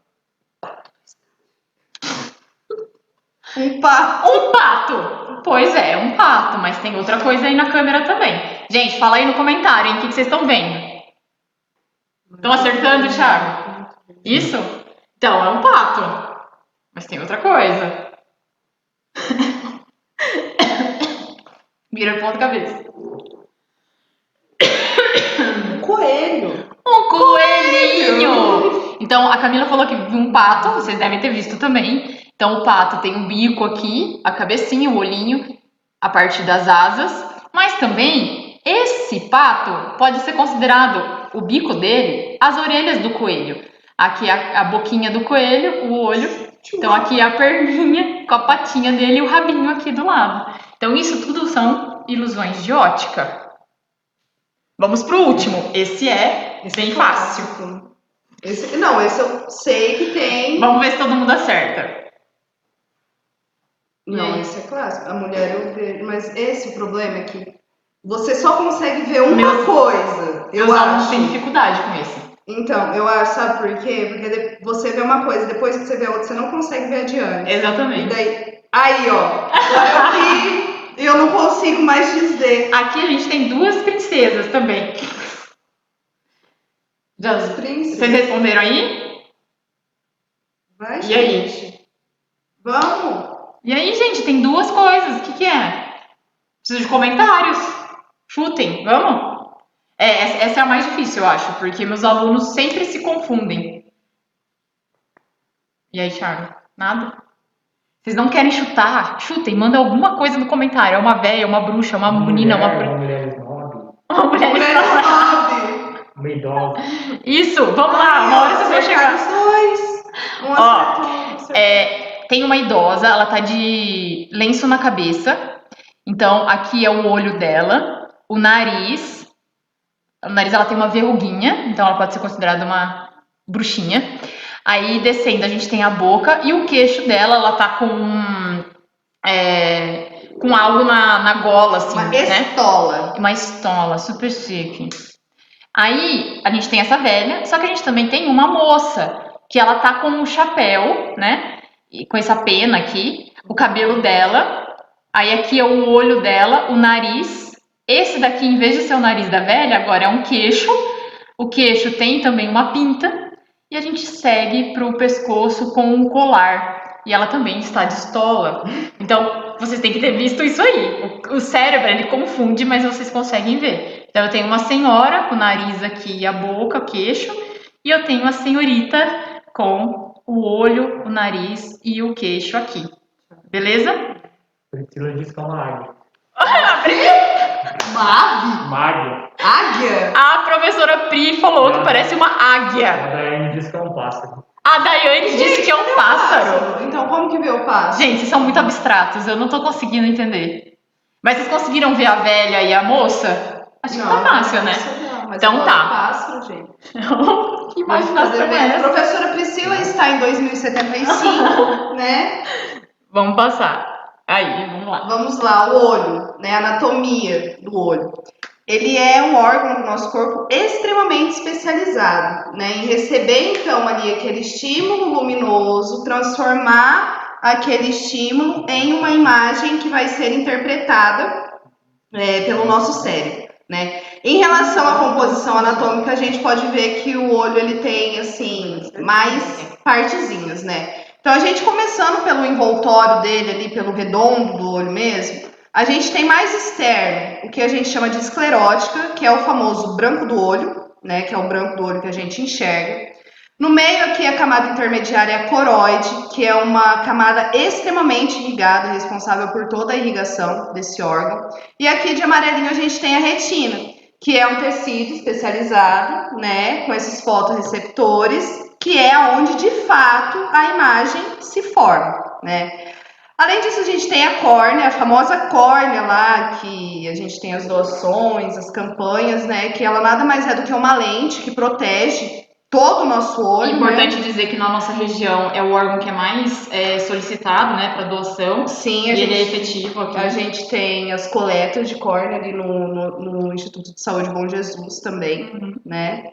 Um pato.
Um pato! Pois é, um pato, mas tem outra coisa aí na câmera também. Gente, fala aí no comentário, hein, o que vocês estão vendo? Estão acertando, Thiago? Isso? Então, é um pato. Mas tem outra coisa. Vira de ponta cabeça.
Um coelho.
Um coelhinho! Então, a Camila falou que viu um pato, vocês devem ter visto também. Então, o pato tem um bico aqui, a cabecinha, o olhinho, a parte das asas. Mas também, esse pato pode ser considerado, o bico dele, as orelhas do coelho. Aqui a boquinha do coelho, o olho. Então, aqui a perninha com a patinha dele e o rabinho aqui do lado. Então, isso tudo são ilusões de ótica. Vamos pro último. Esse é bem fácil.
Não, esse eu sei que tem.
Vamos ver se todo mundo acerta.
Não, esse é clássico. A mulher eu vejo. Mas esse o problema é que você só consegue ver uma coisa.
Eu acho. Tem dificuldade com esse.
Então, eu acho, sabe por quê? Porque você vê uma coisa, depois que você vê outra, você não consegue ver adiante.
Exatamente.
E daí, aí, ó. Aqui eu não consigo mais dizer.
Aqui a gente tem duas princesas também.
Duas princesas.
Vocês responderam aí?
Vai,
E
gente.
aí?
Vamos.
E aí, gente, tem duas coisas. O que é? Preciso de comentários. Chutem, vamos? Essa é a mais difícil, eu acho, porque meus alunos sempre se confundem. E aí, Thiago? Nada? Vocês não querem chutar? Chutem, manda alguma coisa no comentário. É uma véia, uma bruxa, uma menina,
uma mulher snob,
uma mulher
Mulher
uma idosa.
Isso, vamos lá, uma hora vocês vão chegar.
Os dois. Um acertou.
Tem uma idosa, ela tá de lenço na cabeça. Então, aqui é o olho dela, o nariz. O nariz ela tem uma verruguinha, então ela pode ser considerada uma bruxinha. Aí, descendo, a gente tem a boca e o queixo dela, ela tá com com algo na gola, assim,
Uma
né?
estola.
Uma estola, super chique. Aí, a gente tem essa velha, só que a gente também tem uma moça, que ela tá com um chapéu, né? E com essa pena aqui, o cabelo dela, aí aqui é o olho dela, o nariz. Esse daqui, em vez de ser o nariz da velha, agora é um queixo. O queixo tem também uma pinta. E a gente segue pro pescoço com um colar. E ela também está de estola. Então, vocês têm que ter visto isso aí. O cérebro, ele confunde, mas vocês conseguem ver. Então, eu tenho uma senhora com o nariz aqui e a boca, o queixo. E eu tenho uma senhorita com o olho, o nariz e o queixo aqui. Beleza?
Priscila disse que é uma águia.
Uma ave?
Uma águia.
Águia?
A professora Pri falou que parece uma
A
águia.
Daiane disse que é um pássaro.
A Daiane disse que é um pássaro.
Então, como que vê o pássaro?
Gente, vocês são muito abstratos, eu não tô conseguindo entender. Mas vocês conseguiram ver a velha e a moça? Acho que tá fácil, né?
Não, mas
Então
eu
tá.
gosto de pássaro, gente.
Que imaginação é essa?
Professora Priscila está em 2075, né?
Vamos passar. Aí, vamos lá.
Vamos lá, o olho, né? Anatomia do olho. Ele é um órgão do nosso corpo extremamente especializado, né? Em receber, então, ali aquele estímulo luminoso, transformar aquele estímulo em uma imagem que vai ser interpretada pelo nosso cérebro, né? Em relação à composição anatômica, a gente pode ver que o olho ele tem assim mais partezinhas, né? Então a gente começando pelo envoltório dele ali, pelo redondo do olho mesmo, a gente tem mais externo, o que a gente chama de esclerótica, que é o famoso branco do olho, né? Que é o branco do olho que a gente enxerga. No meio aqui a camada intermediária é a coroide, que é uma camada extremamente irrigada, responsável por toda a irrigação desse órgão. E aqui de amarelinho a gente tem a retina, que é um tecido especializado, né, com esses fotorreceptores, que é onde de fato a imagem se forma, né. Além disso, a gente tem a córnea, a famosa córnea lá, que a gente tem as doações, as campanhas, né, que ela nada mais é do que uma lente que protege todo o nosso olho.
É importante dizer que na nossa região é o órgão que é mais solicitado, né, para doação.
Sim,
ele é efetivo aqui.
A gente tem as coletas de córnea ali no Instituto de Saúde Bom Jesus também, né?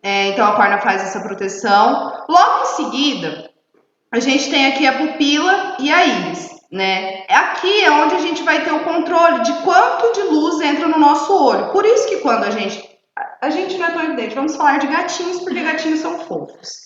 Então a córnea faz essa proteção. Logo em seguida, a gente tem aqui a pupila e a íris, né? Aqui é onde a gente vai ter o controle de quanto de luz entra no nosso olho. Por isso que quando a gente não é tão evidente, vamos falar de gatinhos, porque gatinhos são fofos.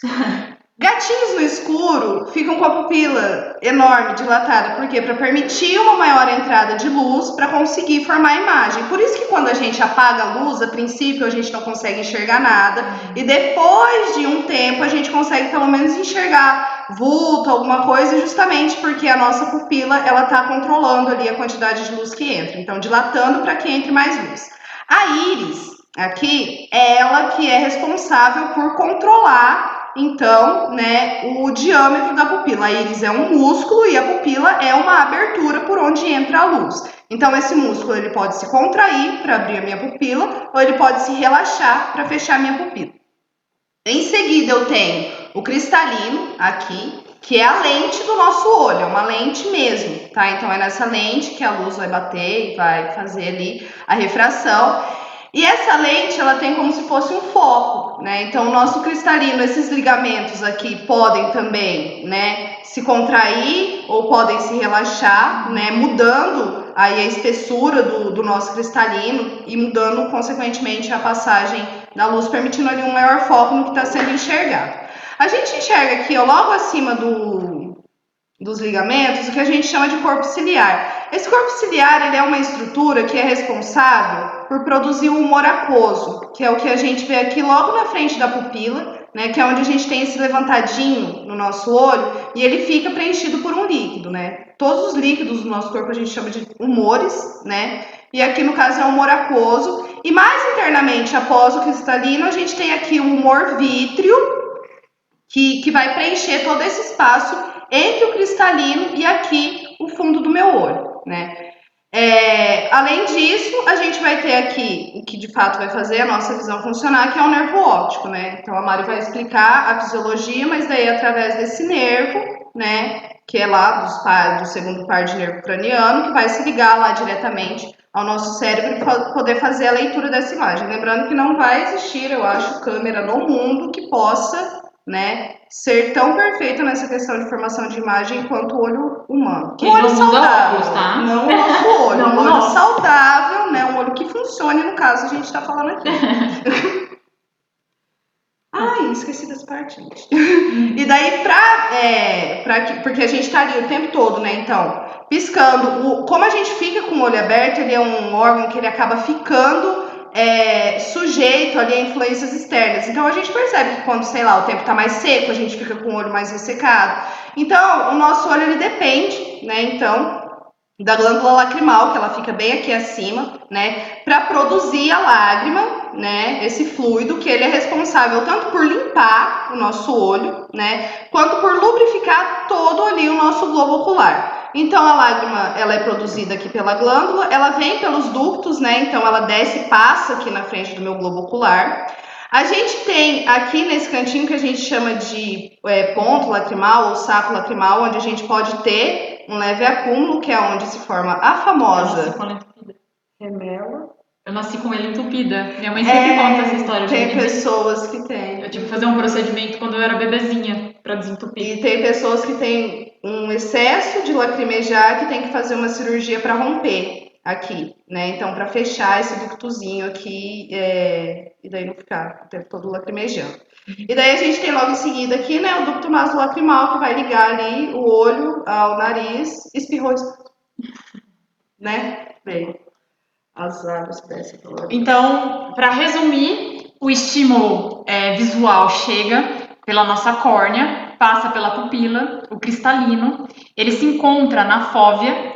Gatinhos no escuro ficam com a pupila enorme, dilatada, por quê? Para permitir uma maior entrada de luz para conseguir formar a imagem. Por isso que quando a gente apaga a luz, a princípio a gente não consegue enxergar nada, e depois de um tempo a gente consegue pelo menos enxergar vulto, alguma coisa, justamente porque a nossa pupila ela está controlando ali a quantidade de luz que entra, então dilatando para que entre mais luz. A íris aqui é ela que é responsável por controlar então, né, o diâmetro da pupila. A íris é um músculo e a pupila é uma abertura por onde entra a luz. Então, esse músculo ele pode se contrair para abrir a minha pupila ou ele pode se relaxar para fechar a minha pupila. Em seguida, eu tenho o cristalino aqui, que é a lente do nosso olho, é uma lente mesmo, tá? Então, é nessa lente que a luz vai bater e vai fazer ali a refração. E essa lente, ela tem como se fosse um foco, né? Então, o nosso cristalino, esses ligamentos aqui podem também, né, se contrair ou podem se relaxar, né, mudando aí a espessura do nosso cristalino e mudando, consequentemente, a passagem da luz, permitindo ali um maior foco no que está sendo enxergado. A gente enxerga aqui, ó, logo acima dos ligamentos, o que a gente chama de corpo ciliar. Esse corpo ciliar ele é uma estrutura que é responsável por produzir o humor aquoso, que é o que a gente vê aqui logo na frente da pupila, né, que é onde a gente tem esse levantadinho no nosso olho e ele fica preenchido por um líquido, né? Todos os líquidos do nosso corpo a gente chama de humores, né? E aqui no caso é o humor aquoso. E mais internamente, após o cristalino, a gente tem aqui o humor vítreo, que vai preencher todo esse espaço entre o cristalino e aqui o fundo do meu olho, né? Além disso, a gente vai ter aqui o que de fato vai fazer a nossa visão funcionar, que é o nervo óptico, né? Então a Mari vai explicar a fisiologia, mas daí através desse nervo, né, que é lá do segundo par de nervo craniano, que vai se ligar lá diretamente ao nosso cérebro para poder fazer a leitura dessa imagem. Lembrando que não vai existir, eu acho, câmera no mundo que possa, né, ser tão perfeita nessa questão de formação de imagem quanto o olho humano.
Quem
Um olho
não usa
saudável,
óculos, tá?
não o nosso olho,
Não
um
o
olho
nosso.
saudável, né, um olho que funcione, no caso a gente está falando aqui. Ai, esqueci dessa parte, gente. E daí, porque a gente tá ali o tempo todo, né? Então, piscando. Como a gente fica com o olho aberto, ele é um órgão que ele acaba ficando sujeito ali a influências externas. Então, a gente percebe que quando, sei lá, o tempo tá mais seco, a gente fica com o olho mais ressecado. Então, o nosso olho, ele depende, né? Então, da glândula lacrimal, que ela fica bem aqui acima, né, para produzir a lágrima, né, esse fluido que ele é responsável tanto por limpar o nosso olho, né, quanto por lubrificar todo ali o nosso globo ocular. Então a lágrima, ela é produzida aqui pela glândula, ela vem pelos ductos, né, então ela desce e passa aqui na frente do meu globo ocular. A gente tem aqui nesse cantinho que a gente chama de ponto lacrimal ou saco lacrimal, onde a gente pode ter um leve acúmulo, que é onde se forma a famosa remela.
Eu nasci com ele entupida. Minha mãe sempre conta essa história.
Tem pessoas que têm.
Eu tive que fazer um procedimento quando eu era bebezinha para desentupir.
E tem pessoas que têm um excesso de lacrimejar que tem que fazer uma cirurgia para romper aqui, né? Então, para fechar esse ductozinho aqui e daí não ficar o tempo todo lacrimejando. E daí a gente tem logo em seguida aqui, né, o ducto nasolacrimal que vai ligar ali o olho ao nariz, espirrou, né? Bem, as águas descem pelo olho.
Então, para resumir, o estímulo visual chega pela nossa córnea, passa pela pupila, o cristalino, ele se encontra na fóvea.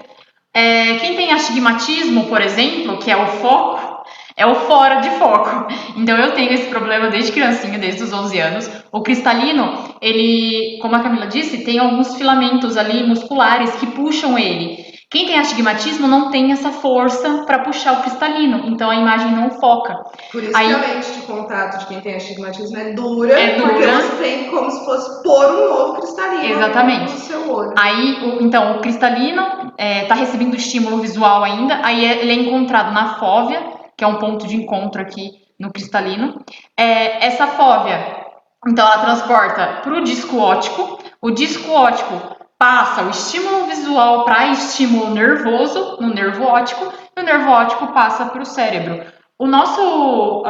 Quem tem astigmatismo, por exemplo, que é o foco, é o fora de foco. Então eu tenho esse problema desde criancinha, desde os 11 anos. O cristalino, ele, como a Camila disse, tem alguns filamentos ali musculares que puxam ele. Quem tem astigmatismo não tem essa força para puxar o cristalino, então a imagem não foca.
Por isso que a lente de contato de quem tem astigmatismo é dura, porque você tem como se fosse pôr um novo cristalino.
Exatamente.
No seu olho.
Aí, então, o cristalino está recebendo estímulo visual ainda, aí ele é encontrado na fóvea, que é um ponto de encontro aqui no cristalino. Essa fóvea, então, ela transporta para o disco óptico. O disco óptico passa o estímulo visual para estímulo nervoso no nervo óptico, e o nervo óptico passa para o cérebro. A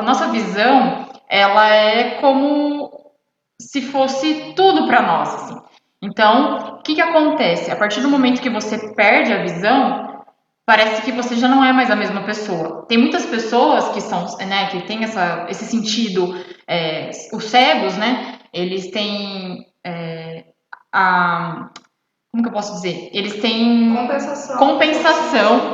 nossa visão, ela é como se fosse tudo para nós, assim. Então, o que acontece? A partir do momento que você perde a visão, parece que você já não é mais a mesma pessoa. Tem muitas pessoas que são, né, que tem esse sentido, os cegos, né, eles têm como que eu posso dizer? Eles têm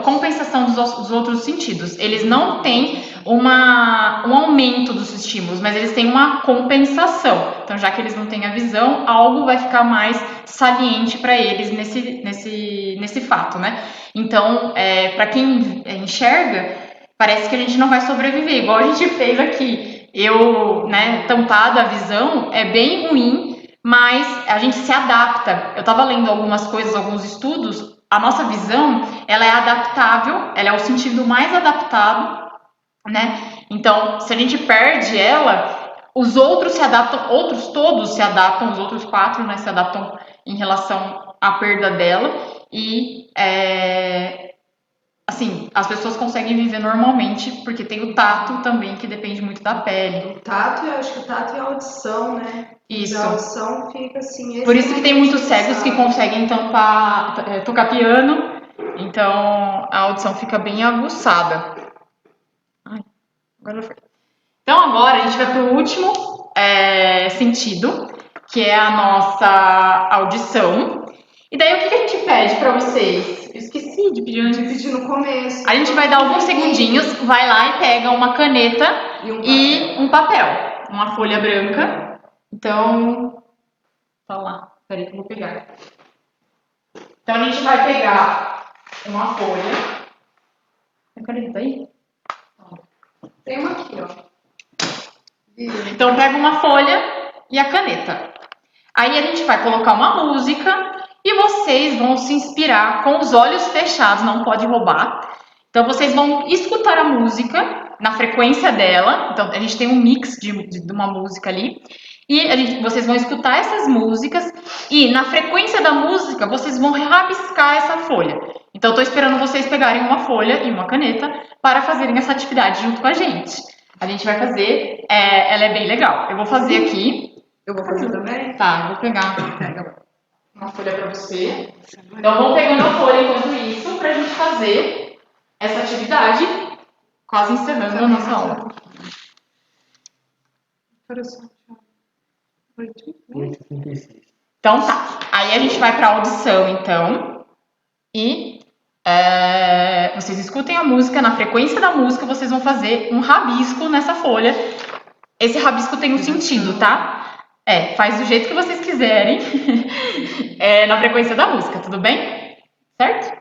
compensação dos outros sentidos. Eles não têm um aumento dos estímulos, mas eles têm uma compensação. Então, já que eles não têm a visão, algo vai ficar mais saliente para eles nesse fato, né? Então, para quem enxerga, parece que a gente não vai sobreviver, igual a gente fez aqui. Tampada a visão é bem ruim, mas a gente se adapta. Eu estava lendo algumas coisas, alguns estudos. A nossa visão, ela é adaptável, ela é o sentido mais adaptado, né? Então, se a gente perde ela, os outros se adaptam, todos se adaptam, os outros 4, né, se adaptam em relação à perda dela e assim, as pessoas conseguem viver normalmente, porque tem o tato também, que depende muito da pele.
O tato, eu acho que o tato e a audição, né?
Isso.
A audição fica assim...
Por isso que tem muitos cegos que conseguem tocar piano, então a audição fica bem aguçada. Ai, agora foi. Então agora a gente vai para o último sentido, que é a nossa audição. E daí o que a gente pede para vocês? Eu esqueci de pedir antes.
De pedir no começo.
A gente vai dar alguns segundinhos, vai lá e pega uma caneta e um papel, uma folha branca. Então, tá lá. Peraí que eu vou pegar. Então a gente vai pegar uma folha. Tem caneta aí?
Tem uma aqui, ó.
Então pega uma folha e a caneta. Aí a gente vai colocar uma música e vocês vão se inspirar com os olhos fechados, não pode roubar. Então vocês vão escutar a música na frequência dela. Então a gente tem um mix de uma música ali. E vocês vão escutar essas músicas e na frequência da música vocês vão rabiscar essa folha. Então estou esperando vocês pegarem uma folha e uma caneta para fazerem essa atividade junto com a gente. A gente vai fazer, ela é bem legal. Eu vou fazer aqui.
Eu vou fazer também?
Tá, eu vou pegar uma folha para você. Então vamos pegando a folha enquanto isso para a gente fazer essa atividade, quase encerrando a nossa aula. Então tá, aí a gente vai para a audição então e vocês escutem a música, na frequência da música vocês vão fazer um rabisco nessa folha. Esse rabisco tem um sentido, tá? Faz do jeito que vocês quiserem, na frequência da música, tudo bem? Certo?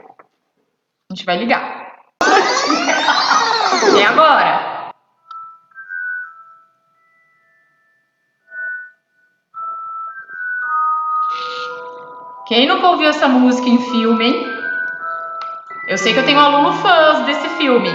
A gente vai ligar. E agora? Quem nunca ouviu essa música em filme, hein? Eu sei que eu tenho aluno fãs desse filme.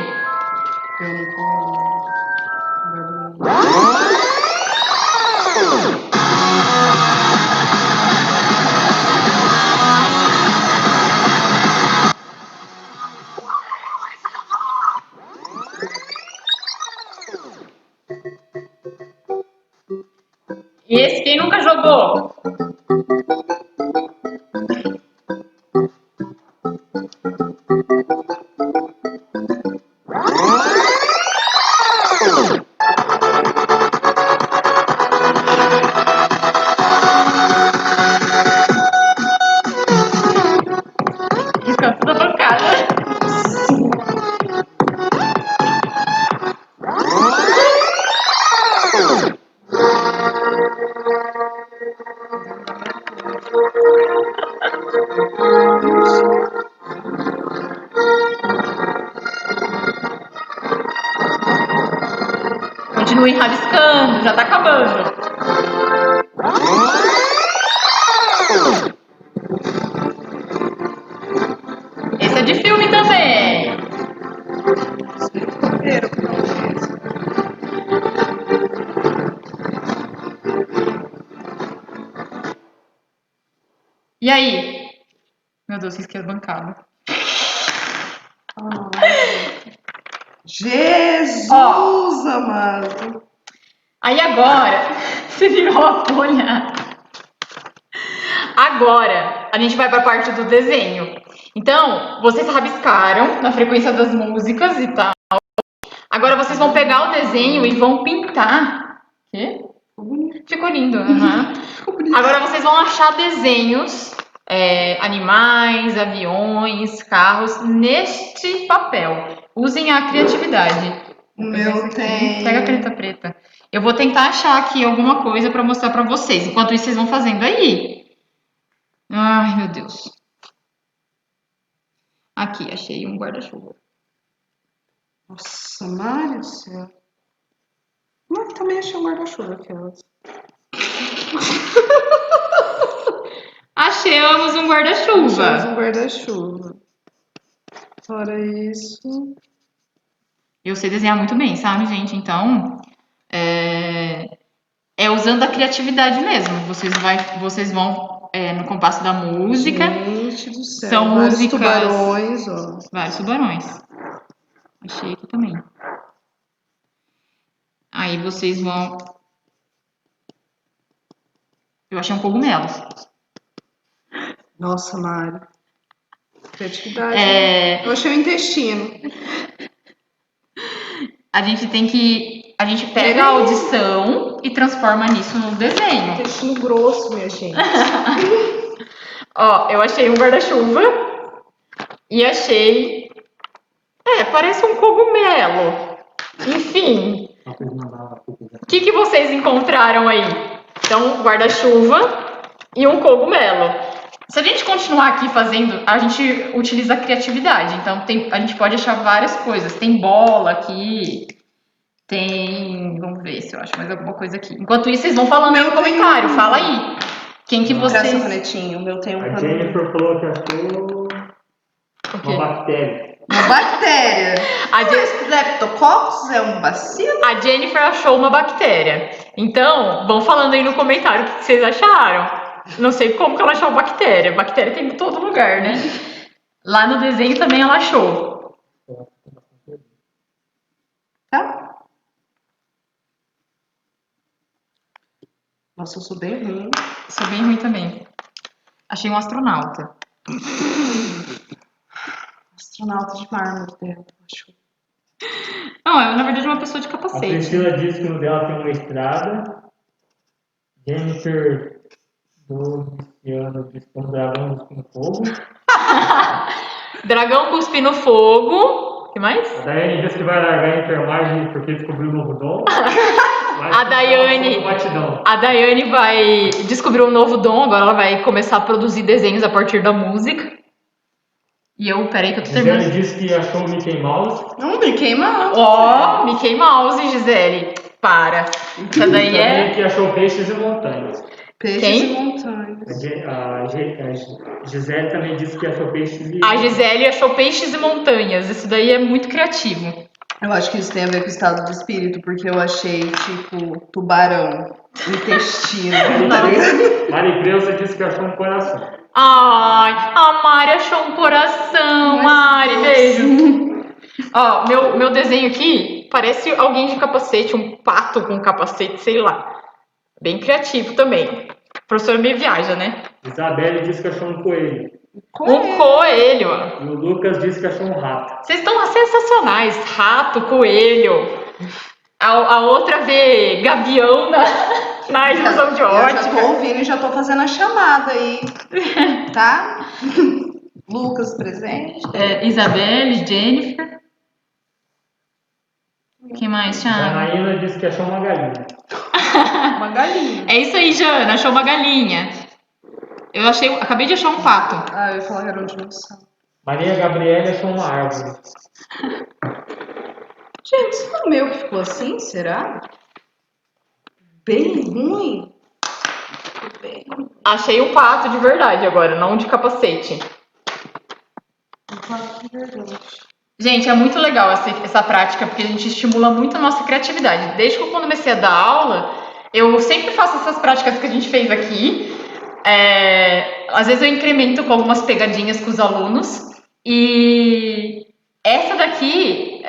E esse quem nunca jogou? Isso tudo bancada. Continuem rabiscando, já tá acabando. Esse é de filme também. E aí? Meu Deus, vocês querem bancada.
Jesus amado.
Aí agora, você virou a folha. Agora, a gente vai para a parte do desenho. Então, vocês rabiscaram na frequência das músicas e tal. Agora vocês vão pegar o desenho e vão pintar. Quê? Ficou lindo. Uhum. Agora vocês vão achar desenhos, animais, aviões, carros, neste papel. Usem a criatividade.
O meu tem.
Pega a caneta preta. Eu vou tentar achar aqui alguma coisa para mostrar para vocês. Enquanto isso, vocês vão fazendo aí. Ai, meu Deus. Aqui, achei um guarda-chuva.
Nossa, Mário do céu. Mas também achei um guarda-chuva aquelas.
Achamos um guarda-chuva.
Achamos um guarda-chuva. Fora isso.
Eu sei desenhar muito bem, sabe, gente? Então, usando a criatividade mesmo. Vocês vão no compasso da música.
Gente do céu.
São
vários
músicas.
Tubarões, ó.
Vários tubarões. Achei aqui também. Aí vocês vão. Eu achei um cogumelo.
Nossa, Mário. Criatividade. Eu achei o intestino.
A gente pega a audição e transforma nisso no desenho.
Intestino grosso, minha gente.
Ó, eu achei um guarda-chuva e achei. Parece um cogumelo. Enfim. O que vocês encontraram aí? Então, guarda-chuva e um cogumelo. Se a gente continuar aqui fazendo, a gente utiliza a criatividade. Então, a gente pode achar várias coisas. Tem bola aqui. Tem. Vamos ver se eu acho mais alguma coisa aqui. Enquanto isso, vocês vão falando aí no comentário. Fala aí. O Quem que
Mostra seu
vocês...
canetinho, o meu tem um
A
canudo.
Jennifer falou que achou
O quê?
uma bactéria.
Uma bactéria.
A Jen-
Streptococcus é um bacilo?
A Jennifer achou uma bactéria. Então, vão falando aí no comentário o que vocês acharam. Não sei como que ela achou bactéria. Bactéria tem em todo lugar, né? Lá no desenho também ela achou.
Tá? Nossa, eu sou bem ruim.
Sou bem ruim também. Achei um astronauta.
Astronauta de mármore dela, acho.
Não, é na verdade uma pessoa de
A
capacete.
Priscila disse que no dela tem uma estrada. Jennifer do Cristiano disse que é um dragão cuspindo fogo.
Dragão cuspe no fogo. O que mais?
A Daiane disse que vai largar a enfermagem porque descobriu um novo dom.
A Daiane-
Batidão.
A Daiane vai descobrir um novo dom, agora ela vai começar a produzir desenhos a partir da música. E eu, peraí que eu tô
Gisele
terminando.
disse que achou o Mickey Mouse.
Não me queima.
Ó, Mickey Mouse, Gisele. Para. Essa daí
Também
é...
que achou peixes e montanhas.
Peixes
Quem?
e montanhas.
A Gisele também disse que achou peixes e...
A Gisele achou peixes e montanhas. Isso daí é muito criativo.
Eu acho que isso tem a ver com o estado de espírito, porque eu achei, tipo, tubarão, intestino.
Mari Creuza disse que achou um coração.
Ai, a Mari achou um coração. Mari, beijo. Ó, meu desenho aqui parece alguém de capacete, um pato com capacete, sei lá. Bem criativo também. O professor me viaja, né?
Isabelle disse que achou um coelho.
Um coelho. Ó.
E o Lucas disse que achou um rato.
Vocês estão sensacionais. Rato, coelho. A outra vê gavião na ilusão de
Eu já
ótica.
tô ouvindo e já tô fazendo a chamada aí, tá? Lucas presente.
É, Isabelle, Jennifer. Quem mais, Thiago?
Janaína disse que achou uma galinha.
Uma galinha.
É isso aí, Jana. Achou uma galinha. Acabei de achar um pato.
Ah, eu ia falar que era um dinossauro.
Maria Gabriela achou uma árvore.
Gente, isso foi o meu que ficou assim, será? Bem ruim. Bem ruim.
Achei um pato de verdade agora, não de capacete.
De verdade.
Gente, é muito legal essa prática, porque a gente estimula muito a nossa criatividade. Desde que eu comecei a dar aula, eu sempre faço essas práticas que a gente fez aqui. Às vezes eu incremento com algumas pegadinhas com os alunos. E essa daqui,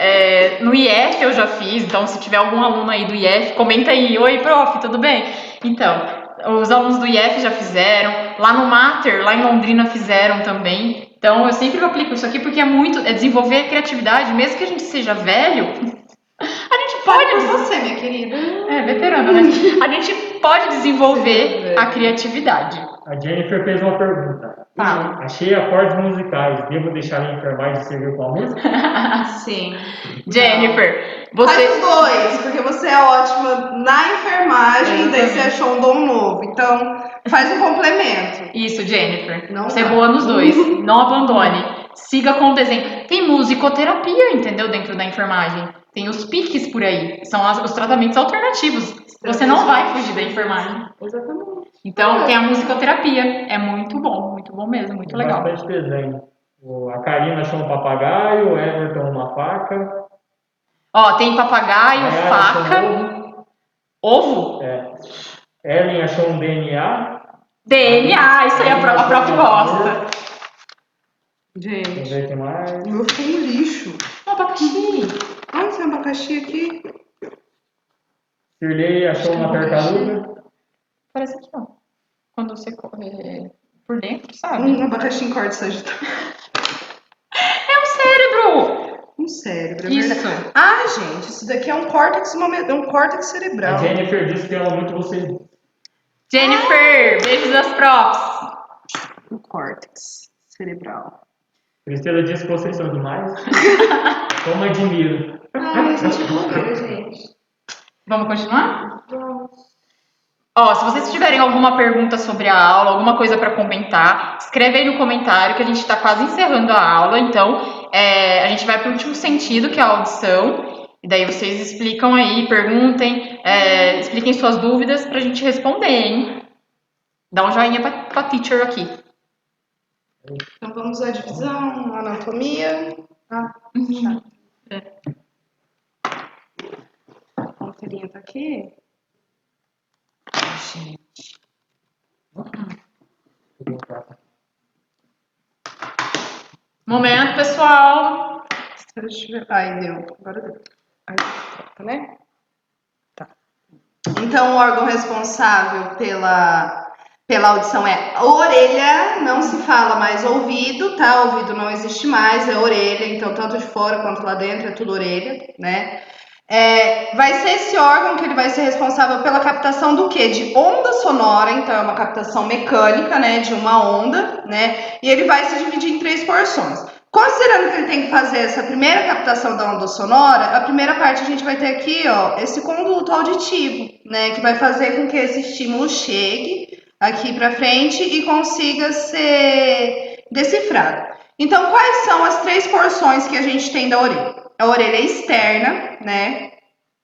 no IF eu já fiz, então se tiver algum aluno aí do IF, comenta aí. Oi, prof, tudo bem? Então, os alunos do IF já fizeram, lá no Mater, lá em Londrina fizeram também. Então eu sempre aplico isso aqui porque é desenvolver a criatividade, mesmo que a gente seja velho, a gente pode...
Por você, minha querida.
veterano, né? A gente pode desenvolver a criatividade.
A Jennifer fez uma pergunta.
Fala.
Achei acordes musicais. Devo deixar a enfermagem servir com a música?
Sim.
Jennifer,
Faz
você...
os dois, porque você é ótima na enfermagem, daí você
Exatamente.
achou um dom novo. Então, faz um complemento.
Isso, Jennifer.
Não
Você é
dá.
boa nos dois. Não abandone. Siga com o desenho. Tem musicoterapia, entendeu? Dentro da enfermagem. Tem os piques por aí. São os tratamentos alternativos. Você não vai fugir da enfermagem.
Exatamente.
Então, tem a musicoterapia. É muito bom mesmo. Muito legal.
Bastante desenho. A Karina achou um papagaio, o Everton uma faca.
Ó, tem papagaio,
Nayara
faca,
achou um
ovo.
Ellen achou um DNA.
DNA, isso aí a prof gosta.
Gente,
Vamos ver o que mais.
o meu ficou um lixo.
Um abacaxi.
Olha esse abacaxi aqui.
Shirley achou uma tartaruga.
Parece aqui, ó. Quando você corre por dentro, sabe?
Um abacaxi em corte sagitário.
É um cérebro.
Um cérebro, é
Isso.
verdade. Ah, gente, isso daqui é um córtex cerebral.
A Jennifer disse que ama muito vocês.
Jennifer, beijos das profs.
Um córtex cerebral.
Priscila disse que vocês são demais. Como admiro.
Ai, a gente bobeira, gente.
Vamos continuar? Ó, se vocês tiverem alguma pergunta sobre a aula, alguma coisa para comentar, escreve aí no comentário que a gente está quase encerrando a aula. Então, a gente vai para o último sentido, que é a audição. E daí vocês explicam aí, perguntem, expliquem suas dúvidas para a gente responder, hein? Dá um joinha pra teacher aqui.
Então vamos à divisão, anatomia.
É.
A ponteirinha tá aqui.
Gente. Momento, pessoal.
Deixa eu ver. Aí deu. Agora deu. Aí troca, né? Tá. Então o órgão responsável pela audição é a orelha, não se fala mais ouvido, tá? Ouvido não existe mais, é orelha, então tanto de fora quanto lá dentro é tudo orelha, né? Vai ser esse órgão que ele vai ser responsável pela captação do quê? De onda sonora, então é uma captação mecânica, né? De uma onda, né? E ele vai se dividir em 3 porções. Considerando que ele tem que fazer essa primeira captação da onda sonora, a primeira parte a gente vai ter aqui, ó, esse conduto auditivo, né? Que vai fazer com que esse estímulo chegue aqui para frente e consiga ser decifrado. Então, quais são as 3 porções que a gente tem da orelha? A orelha externa, né?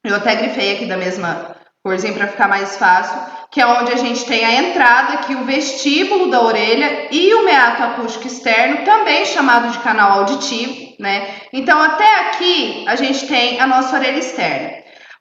Eu até grifei aqui da mesma corzinha para ficar mais fácil, que é onde a gente tem a entrada aqui, o vestíbulo da orelha e o meato acústico externo, também chamado de canal auditivo, né? Então, até aqui a gente tem a nossa orelha externa.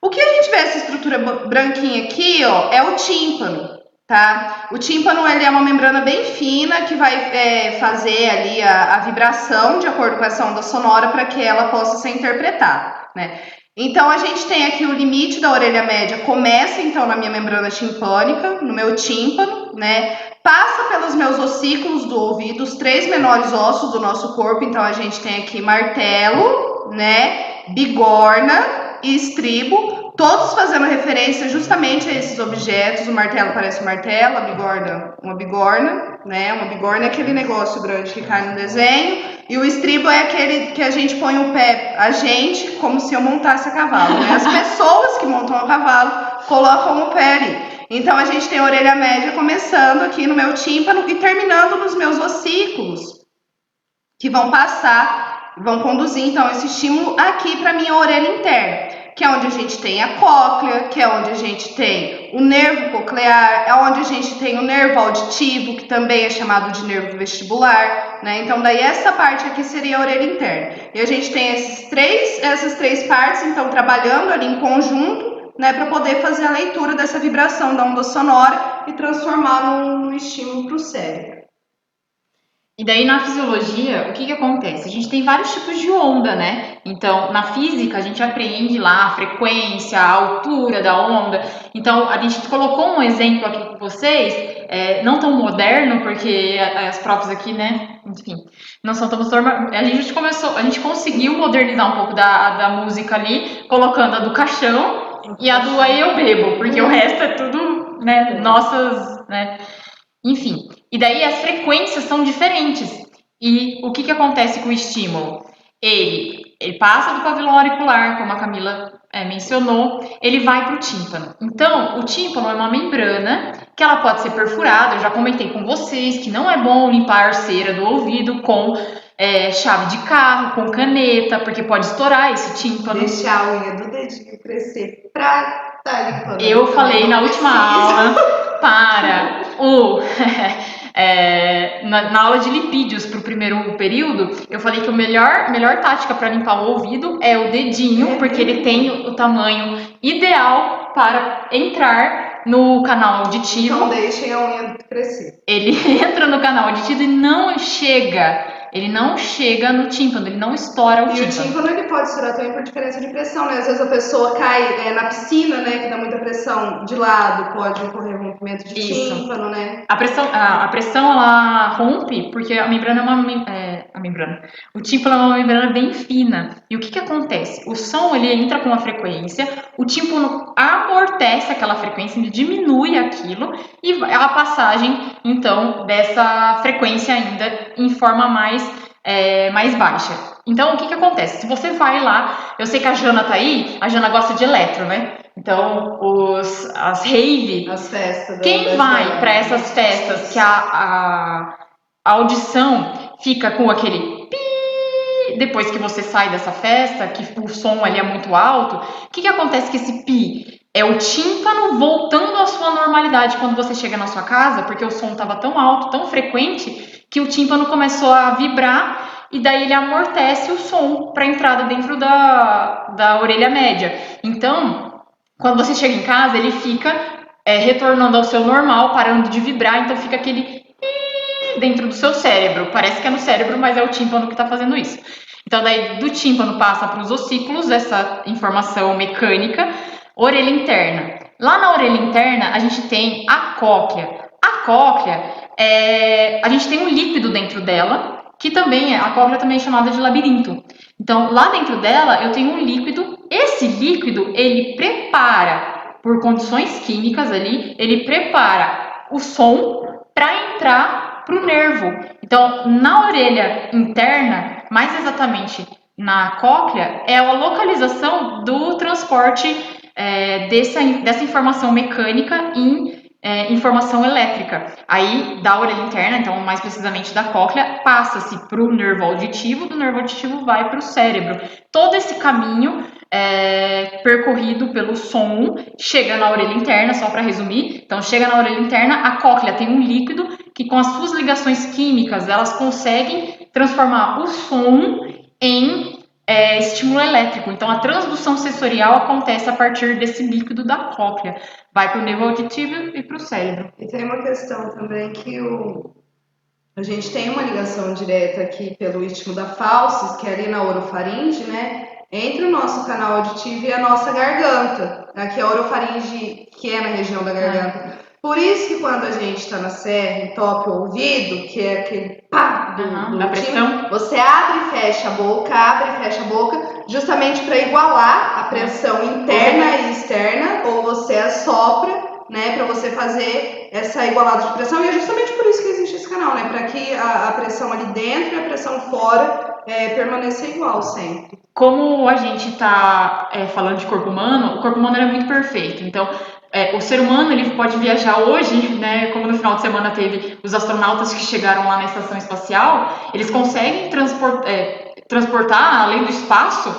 O que a gente vê essa estrutura branquinha aqui, ó, é o tímpano. Tá? O tímpano ele é uma membrana bem fina que vai fazer ali a vibração de acordo com essa onda sonora para que ela possa ser interpretada, né? Então a gente tem aqui o limite da orelha média, começa então na minha membrana timpânica, no meu tímpano, né? Passa pelos meus ossículos do ouvido, os 3 menores ossos do nosso corpo, então a gente tem aqui martelo, né? Bigorna e estribo. Todos fazendo referência justamente a esses objetos. O martelo parece um martelo, a bigorna uma bigorna, né? Uma bigorna é aquele negócio grande que cai no desenho. E o estribo é aquele que a gente põe o pé, a gente, como se eu montasse a cavalo, né? As pessoas que montam a cavalo colocam o pé ali. Então a gente tem a orelha média começando aqui no meu tímpano e terminando nos meus ossículos, que vão passar, vão conduzir então esse estímulo aqui para minha orelha interna, que é onde a gente tem a cóclea, que é onde a gente tem o nervo coclear, é onde a gente tem o nervo auditivo, que também é chamado de nervo vestibular, né? Então daí essa parte aqui seria a orelha interna. E a gente tem essas três partes, então trabalhando ali em conjunto, né, para poder fazer a leitura dessa vibração da onda sonora e transformar num estímulo para o cérebro.
E daí na fisiologia, o que acontece? A gente tem vários tipos de onda, né? Então, na física, a gente aprende lá a frequência, a altura da onda. Então, a gente colocou um exemplo aqui com vocês, não tão moderno, porque as provas aqui, né? Enfim, não são tão a gente conseguiu modernizar um pouco da música ali, colocando a do caixão e a do Aí Eu Bebo, porque o resto é tudo, né, nossas, né? Enfim, e daí as frequências são diferentes. E o que acontece com o estímulo? Ele passa do pavilhão auricular, como a Camila mencionou, ele vai para o tímpano. Então, o tímpano é uma membrana que ela pode ser perfurada. Eu já comentei com vocês que não é bom limpar a cera do ouvido com chave de carro, com caneta, porque pode estourar esse tímpano.
Deixar a unha do dedinho crescer pra estar limpando.
Eu falei na última aula para na aula de lipídios para o primeiro período, eu falei que a melhor tática para limpar o ouvido é o dedinho, porque ele tem o tamanho ideal para entrar no canal auditivo.
Então deixem a unha crescer.
Ele entra no canal auditivo e não chega no tímpano, ele não estoura o tímpano.
E o tímpano ele pode estourar também por diferença de pressão, né? Às vezes a pessoa cai na piscina, né? Que dá muita pressão de lado, pode ocorrer rompimento de tímpano, né? A
pressão ela rompe porque a membrana o tímpano é uma membrana bem fina. E o que acontece? O som ele entra com uma frequência, o tímpano amortece aquela frequência, ele diminui aquilo e a passagem então dessa frequência ainda em forma mais baixa. Então, o que acontece? Se você vai lá, eu sei que a Jana tá aí, a Jana gosta de eletro, né? Então, as rave,
as festas.
Quem vai para essas festas que a audição fica com aquele pi, depois que você sai dessa festa, que o som ali é muito alto, o que acontece com esse pi? É o tímpano voltando à sua normalidade quando você chega na sua casa, porque o som estava tão alto, tão frequente, que o tímpano começou a vibrar e daí ele amortece o som para a entrada dentro da orelha média. Então, quando você chega em casa, ele fica retornando ao seu normal, parando de vibrar, então fica aquele dentro do seu cérebro. Parece que é no cérebro, mas é o tímpano que está fazendo isso. Então, daí do tímpano passa para os ossículos, essa informação mecânica, orelha interna. Lá na orelha interna, a gente tem a cóclea. A cóclea, a gente tem um líquido dentro dela, que também a cóclea também é chamada de labirinto. Então, lá dentro dela, eu tenho um líquido. Esse líquido, ele prepara, por condições químicas ali, ele prepara o som para entrar para o nervo. Então, na orelha interna, mais exatamente na cóclea, é a localização do transporte dessa informação mecânica em informação elétrica. Aí, da orelha interna, então mais precisamente da cóclea, passa-se para o nervo auditivo, do nervo auditivo vai para o cérebro. Todo esse caminho percorrido pelo som chega na orelha interna, só para resumir. Então, chega na orelha interna, a cóclea tem um líquido que com as suas ligações químicas, elas conseguem transformar o som em estímulo elétrico. Então, a transdução sensorial acontece a partir desse líquido da cóclea. Vai para o nervo auditivo e para o cérebro.
E tem uma questão também que a gente tem uma ligação direta aqui pelo istmo da fauces, que é ali na orofaringe, né? Entre o nosso canal auditivo e a nossa garganta. Aqui a orofaringe, que é na região da garganta. Por isso que quando a gente está na serra, entope o ouvido, que é aquele pá
da pressão,
você abre e fecha a boca, justamente para igualar a pressão interna e externa, ou você assopra, né, para você fazer essa igualada de pressão. E é justamente por isso que existe esse canal, né, para que a pressão ali dentro e a pressão fora permaneça igual sempre.
Como a gente está falando de corpo humano, o corpo humano é muito perfeito. Então, o ser humano ele pode viajar hoje, né? Como no final de semana teve os astronautas que chegaram lá na estação espacial, eles conseguem transportar além do espaço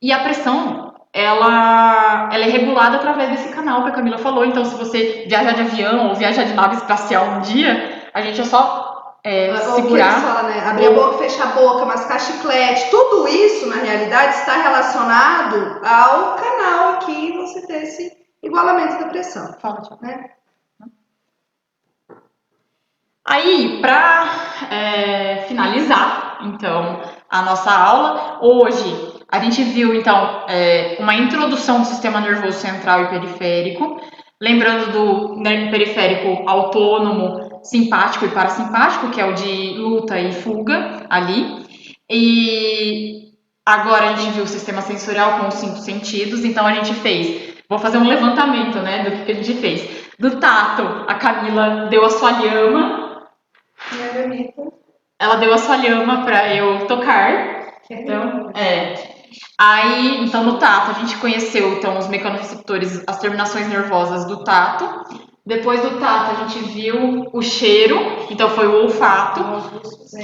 e a pressão ela é regulada através desse canal que a Camila falou. Então, se você viajar de avião ou viajar de nave espacial um dia, a gente é só segurar,
fala, né? Abrir a boca, fechar a boca, mascar chiclete, tudo isso na realidade está relacionado ao canal aqui, você ter esse igualamento da pressão. Né?
Aí, para finalizar, então, a nossa aula, hoje a gente viu, então, uma introdução do sistema nervoso central e periférico, lembrando do periférico autônomo, simpático e parasimpático, que é o de luta e fuga, ali. E agora a gente viu o sistema sensorial com os 5 sentidos, então a gente fez, vou fazer um levantamento, né, do que a gente fez. Do tato, a Camila deu a sua lhama. Ela deu a sua lhama para eu tocar. Então, Aí, então, no tato, a gente conheceu então, os mecanoreceptores, as terminações nervosas do tato. Depois do tato, a gente viu o cheiro, então foi o olfato,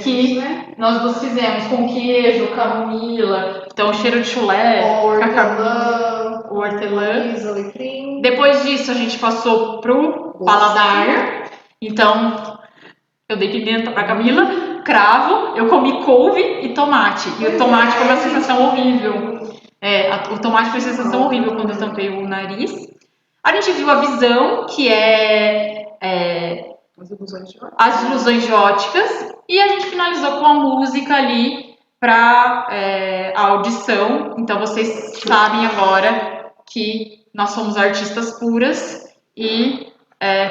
que nós duas fizemos com queijo, camomila, então o cheiro de chulé,
o hortelã.
Depois disso, a gente passou pro paladar, então eu dei pimenta pra Camila, cravo, eu comi couve e tomate. E o tomate foi uma sensação horrível. O tomate foi uma sensação horrível quando eu tampei o nariz. A gente viu a visão, que as ilusões de óticas. E a gente finalizou com a música ali para a audição. Então vocês sabem agora que nós somos artistas puras e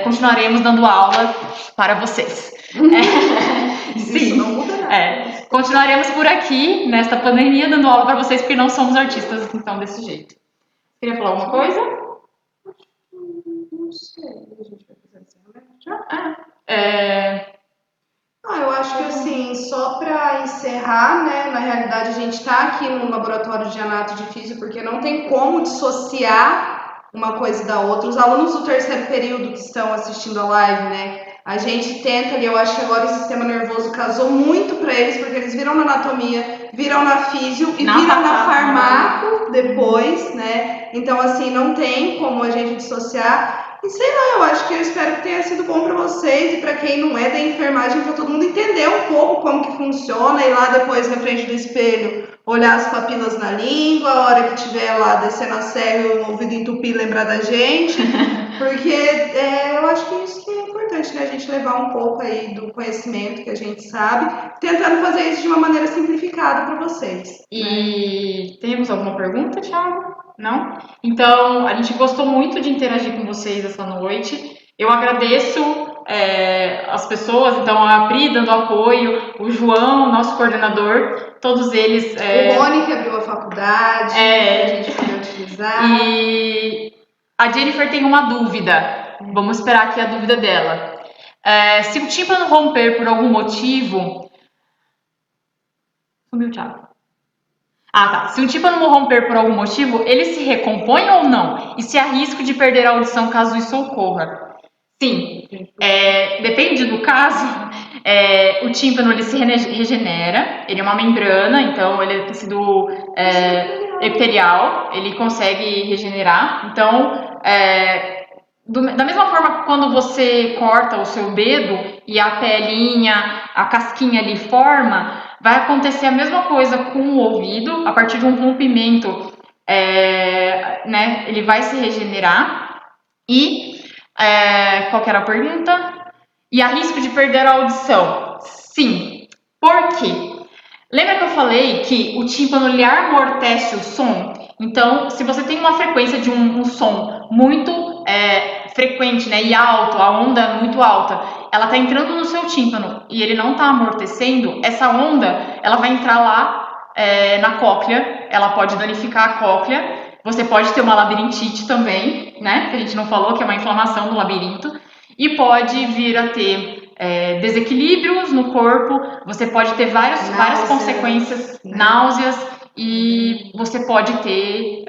continuaremos dando aula para vocês. Sim.
Isso não muda nada.
Continuaremos por aqui, nesta pandemia, dando aula para vocês, porque não somos artistas, então, desse jeito. Queria falar alguma coisa?
Não sei. A gente vai fazer eu acho que assim, só para encerrar, né? Na realidade, a gente está aqui no laboratório de anato de físio, porque não tem como dissociar uma coisa da outra. Os alunos do terceiro período que estão assistindo a live, né? A gente tenta ali, eu acho que agora o sistema nervoso casou muito para eles, porque eles viram na anatomia, viram na físio e viram na farmaco depois, né? Então, assim, não tem como a gente dissociar. E sei lá, eu acho que eu espero que tenha sido bom para vocês e para quem não é da enfermagem, para todo mundo entender um pouco como que funciona e lá depois na frente do espelho olhar as papilas na língua, a hora que tiver lá descendo a serra e o ouvido entupir lembrar da gente, porque eu acho que isso que é importante, né? A gente levar um pouco aí do conhecimento que a gente sabe, tentando fazer isso de uma maneira simplificada para vocês.
E temos alguma pergunta, Thiago? Não? Então, a gente gostou muito de interagir com vocês essa noite. Eu agradeço as pessoas, então a Pri dando apoio, o João, nosso coordenador, todos eles.
O Rony que abriu a faculdade, que a gente poder utilizar.
E a Jennifer tem uma dúvida. Vamos esperar aqui a dúvida dela. Se o tímpano romper por algum motivo. Sumiu, Thiago. Tá. Se o tímpano romper por algum motivo, ele se recompõe ou não? E se há risco de perder a audição caso isso ocorra? Sim. Depende do caso. O tímpano ele se regenera. Ele é uma membrana, então ele é tecido epitelial. Ele consegue regenerar. Então, da mesma forma que quando você corta o seu dedo e a pelinha, a casquinha ali forma, vai acontecer a mesma coisa com o ouvido, a partir de um rompimento, né, ele vai se regenerar. E qual que era a pergunta? E há risco de perder a audição? Sim. Por quê? Lembra que eu falei que o tímpano ele amortece o som? Então, se você tem uma frequência de um som muito frequente, né, e alto, a onda é muito alta, ela está entrando no seu tímpano e ele não está amortecendo, essa onda ela vai entrar lá na cóclea, ela pode danificar a cóclea, você pode ter uma labirintite também, né, que a gente não falou, que é uma inflamação do labirinto, e pode vir a ter desequilíbrios no corpo, você pode ter várias consequências, náuseas, e você pode ter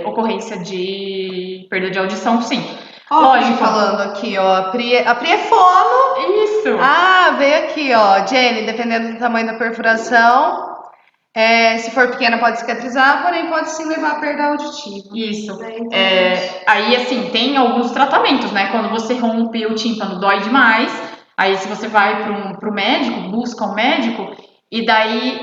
ocorrência de perda de audição, sim.
Lógico. Falando aqui, ó, a Pri é fono.
Isso.
Veio aqui, ó, Jenny, dependendo do tamanho da perfuração, se for pequena pode cicatrizar, porém pode sim levar a perda auditiva.
Isso. Aí, assim, tem alguns tratamentos, né? Quando você rompe o tímpano, dói demais. Aí, se você vai pro médico, busca um médico, e daí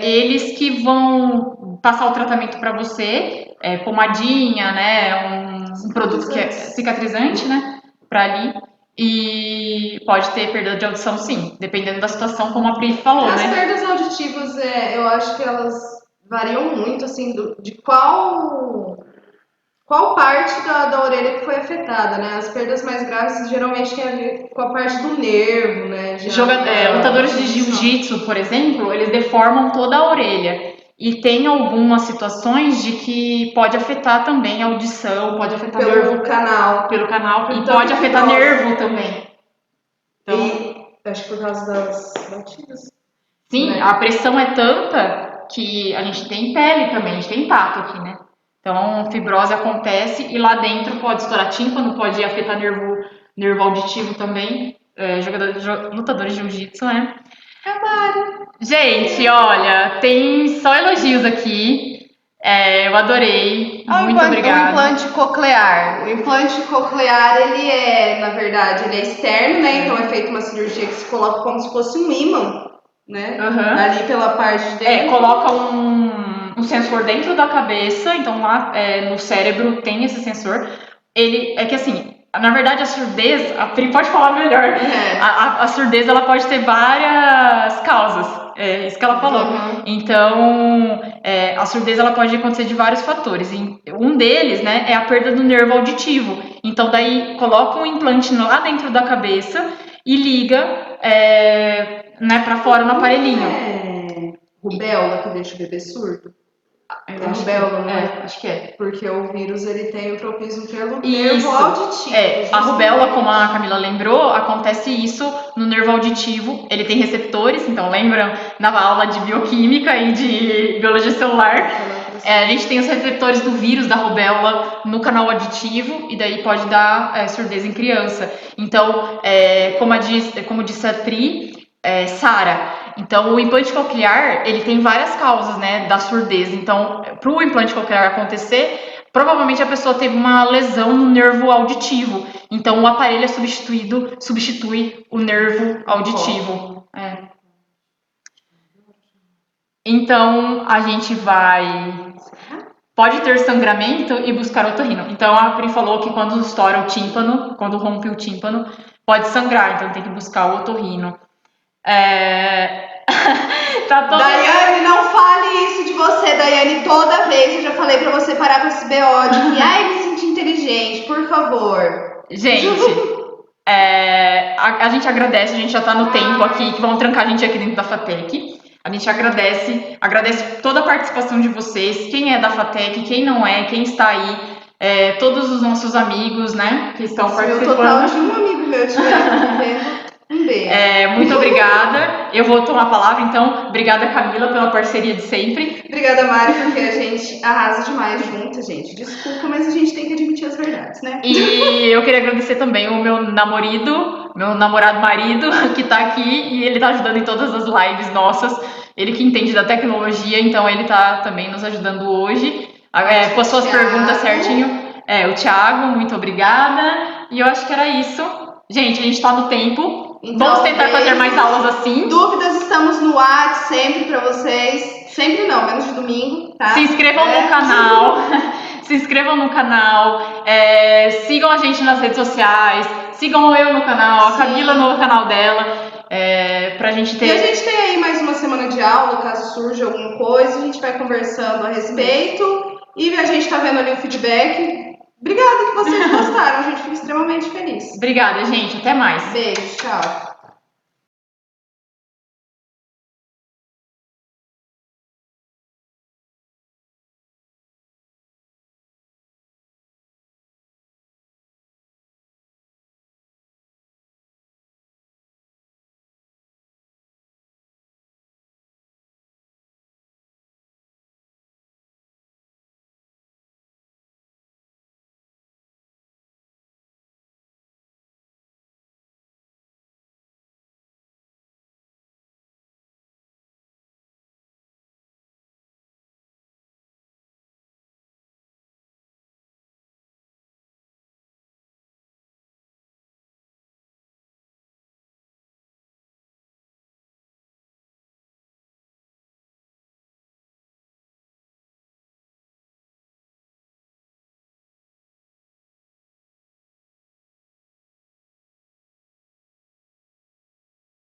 eles que vão passar o tratamento para você, pomadinha, né? Um produto que é cicatrizante, né? Para ali. E pode ter perda de audição, sim, dependendo da situação, como a Pri falou,
As
né?
As perdas auditivas, eu acho que elas variam muito, assim, de qual parte da orelha que foi afetada, né? As perdas mais graves geralmente têm a ver com a parte do nervo, né?
Lutadores de jiu-jitsu, por exemplo, eles deformam toda a orelha. E tem algumas situações de que pode afetar também a audição, pode afetar
pelo canal,
e pode afetar nervo também.
Então, acho que por causa das batidas.
Sim, né? A pressão é tanta que a gente tem pele também, a gente tem tato aqui, né? Então, fibrose acontece e lá dentro pode estourar tímpano, pode afetar nervo auditivo também. Lutadores de jiu-jitsu, né? Gente, olha, tem só elogios aqui. Eu adorei. Muito obrigada.
O implante coclear. O implante coclear, ele na verdade, ele é externo, né? Então é feita uma cirurgia que se coloca como se fosse um ímã, né? Ali pela parte de dentro.
Coloca um sensor dentro da cabeça, então lá no cérebro tem esse sensor. Ele é que assim, na verdade a surdez, a Pri pode falar melhor. A surdez ela pode ter várias causas. É isso que ela falou. Então, a surdez ela pode acontecer de vários fatores. Um deles, né, é a perda do nervo auditivo. Então, daí coloca um implante lá dentro da cabeça e liga, né, para fora no aparelhinho.
Rubéola que deixa o bebê surdo? Rubéola, não é?
Acho que é.
Porque o vírus ele tem o tropismo pelo nervo auditivo.
A rubéola, como a Camila lembrou, acontece isso no nervo auditivo. Ele tem receptores, então lembram na aula de bioquímica e de biologia celular. A gente tem os receptores do vírus da rubéola no canal auditivo e daí pode dar surdez em criança. Então, como disse a Pri, Sara. Então, o implante coclear, ele tem várias causas, né, da surdez. Então, para o implante coclear acontecer, provavelmente a pessoa teve uma lesão no nervo auditivo. Então o aparelho substitui o nervo auditivo. Então a gente pode ter sangramento e buscar otorrino. Então a Pri falou que quando estoura o tímpano, quando rompe o tímpano, pode sangrar, então tem que buscar o otorrino. Tá todo...
Daiane, não fale isso de você, Daiane, toda vez. Eu já falei pra você parar com esse BO de que, ai, me senti inteligente, por favor.
Gente, a gente agradece, a gente já tá no tempo aqui, que vão trancar a gente aqui dentro da FATEC. A gente agradece toda a participação de vocês, quem é da FATEC, quem não é, quem está aí, todos os nossos amigos, né, que estão participando.
O total de um amigo meu estiver aqui vendo. Um beijo.
Muito obrigada. Eu vou tomar a palavra, então. Obrigada, Camila, pela parceria de sempre.
Obrigada, Mari, porque a gente arrasa demais junto, gente. Desculpa, mas a gente tem que admitir as verdades, né?
E eu queria agradecer também o meu namorado marido, que tá aqui e ele tá ajudando em todas as lives nossas. Ele que entende da tecnologia, então ele tá também nos ajudando hoje. Com as suas perguntas certinho. O Thiago, muito obrigada. E eu acho que era isso. Gente, a gente tá no tempo. Então, vamos tentar fazer mais aulas assim.
Dúvidas, estamos no WhatsApp sempre pra vocês. Sempre não, menos de domingo, tá?
Se inscrevam no canal. Se inscrevam no canal. Sigam a gente nas redes sociais. Sigam eu no canal, a Camila no canal dela. Pra gente ter...
E a gente tem aí mais uma semana de aula, caso surja alguma coisa. A gente vai conversando a respeito. E a gente tá vendo ali o feedback. Obrigada que vocês gostaram, a gente fica extremamente feliz.
Obrigada, gente. Até mais.
Beijo, tchau.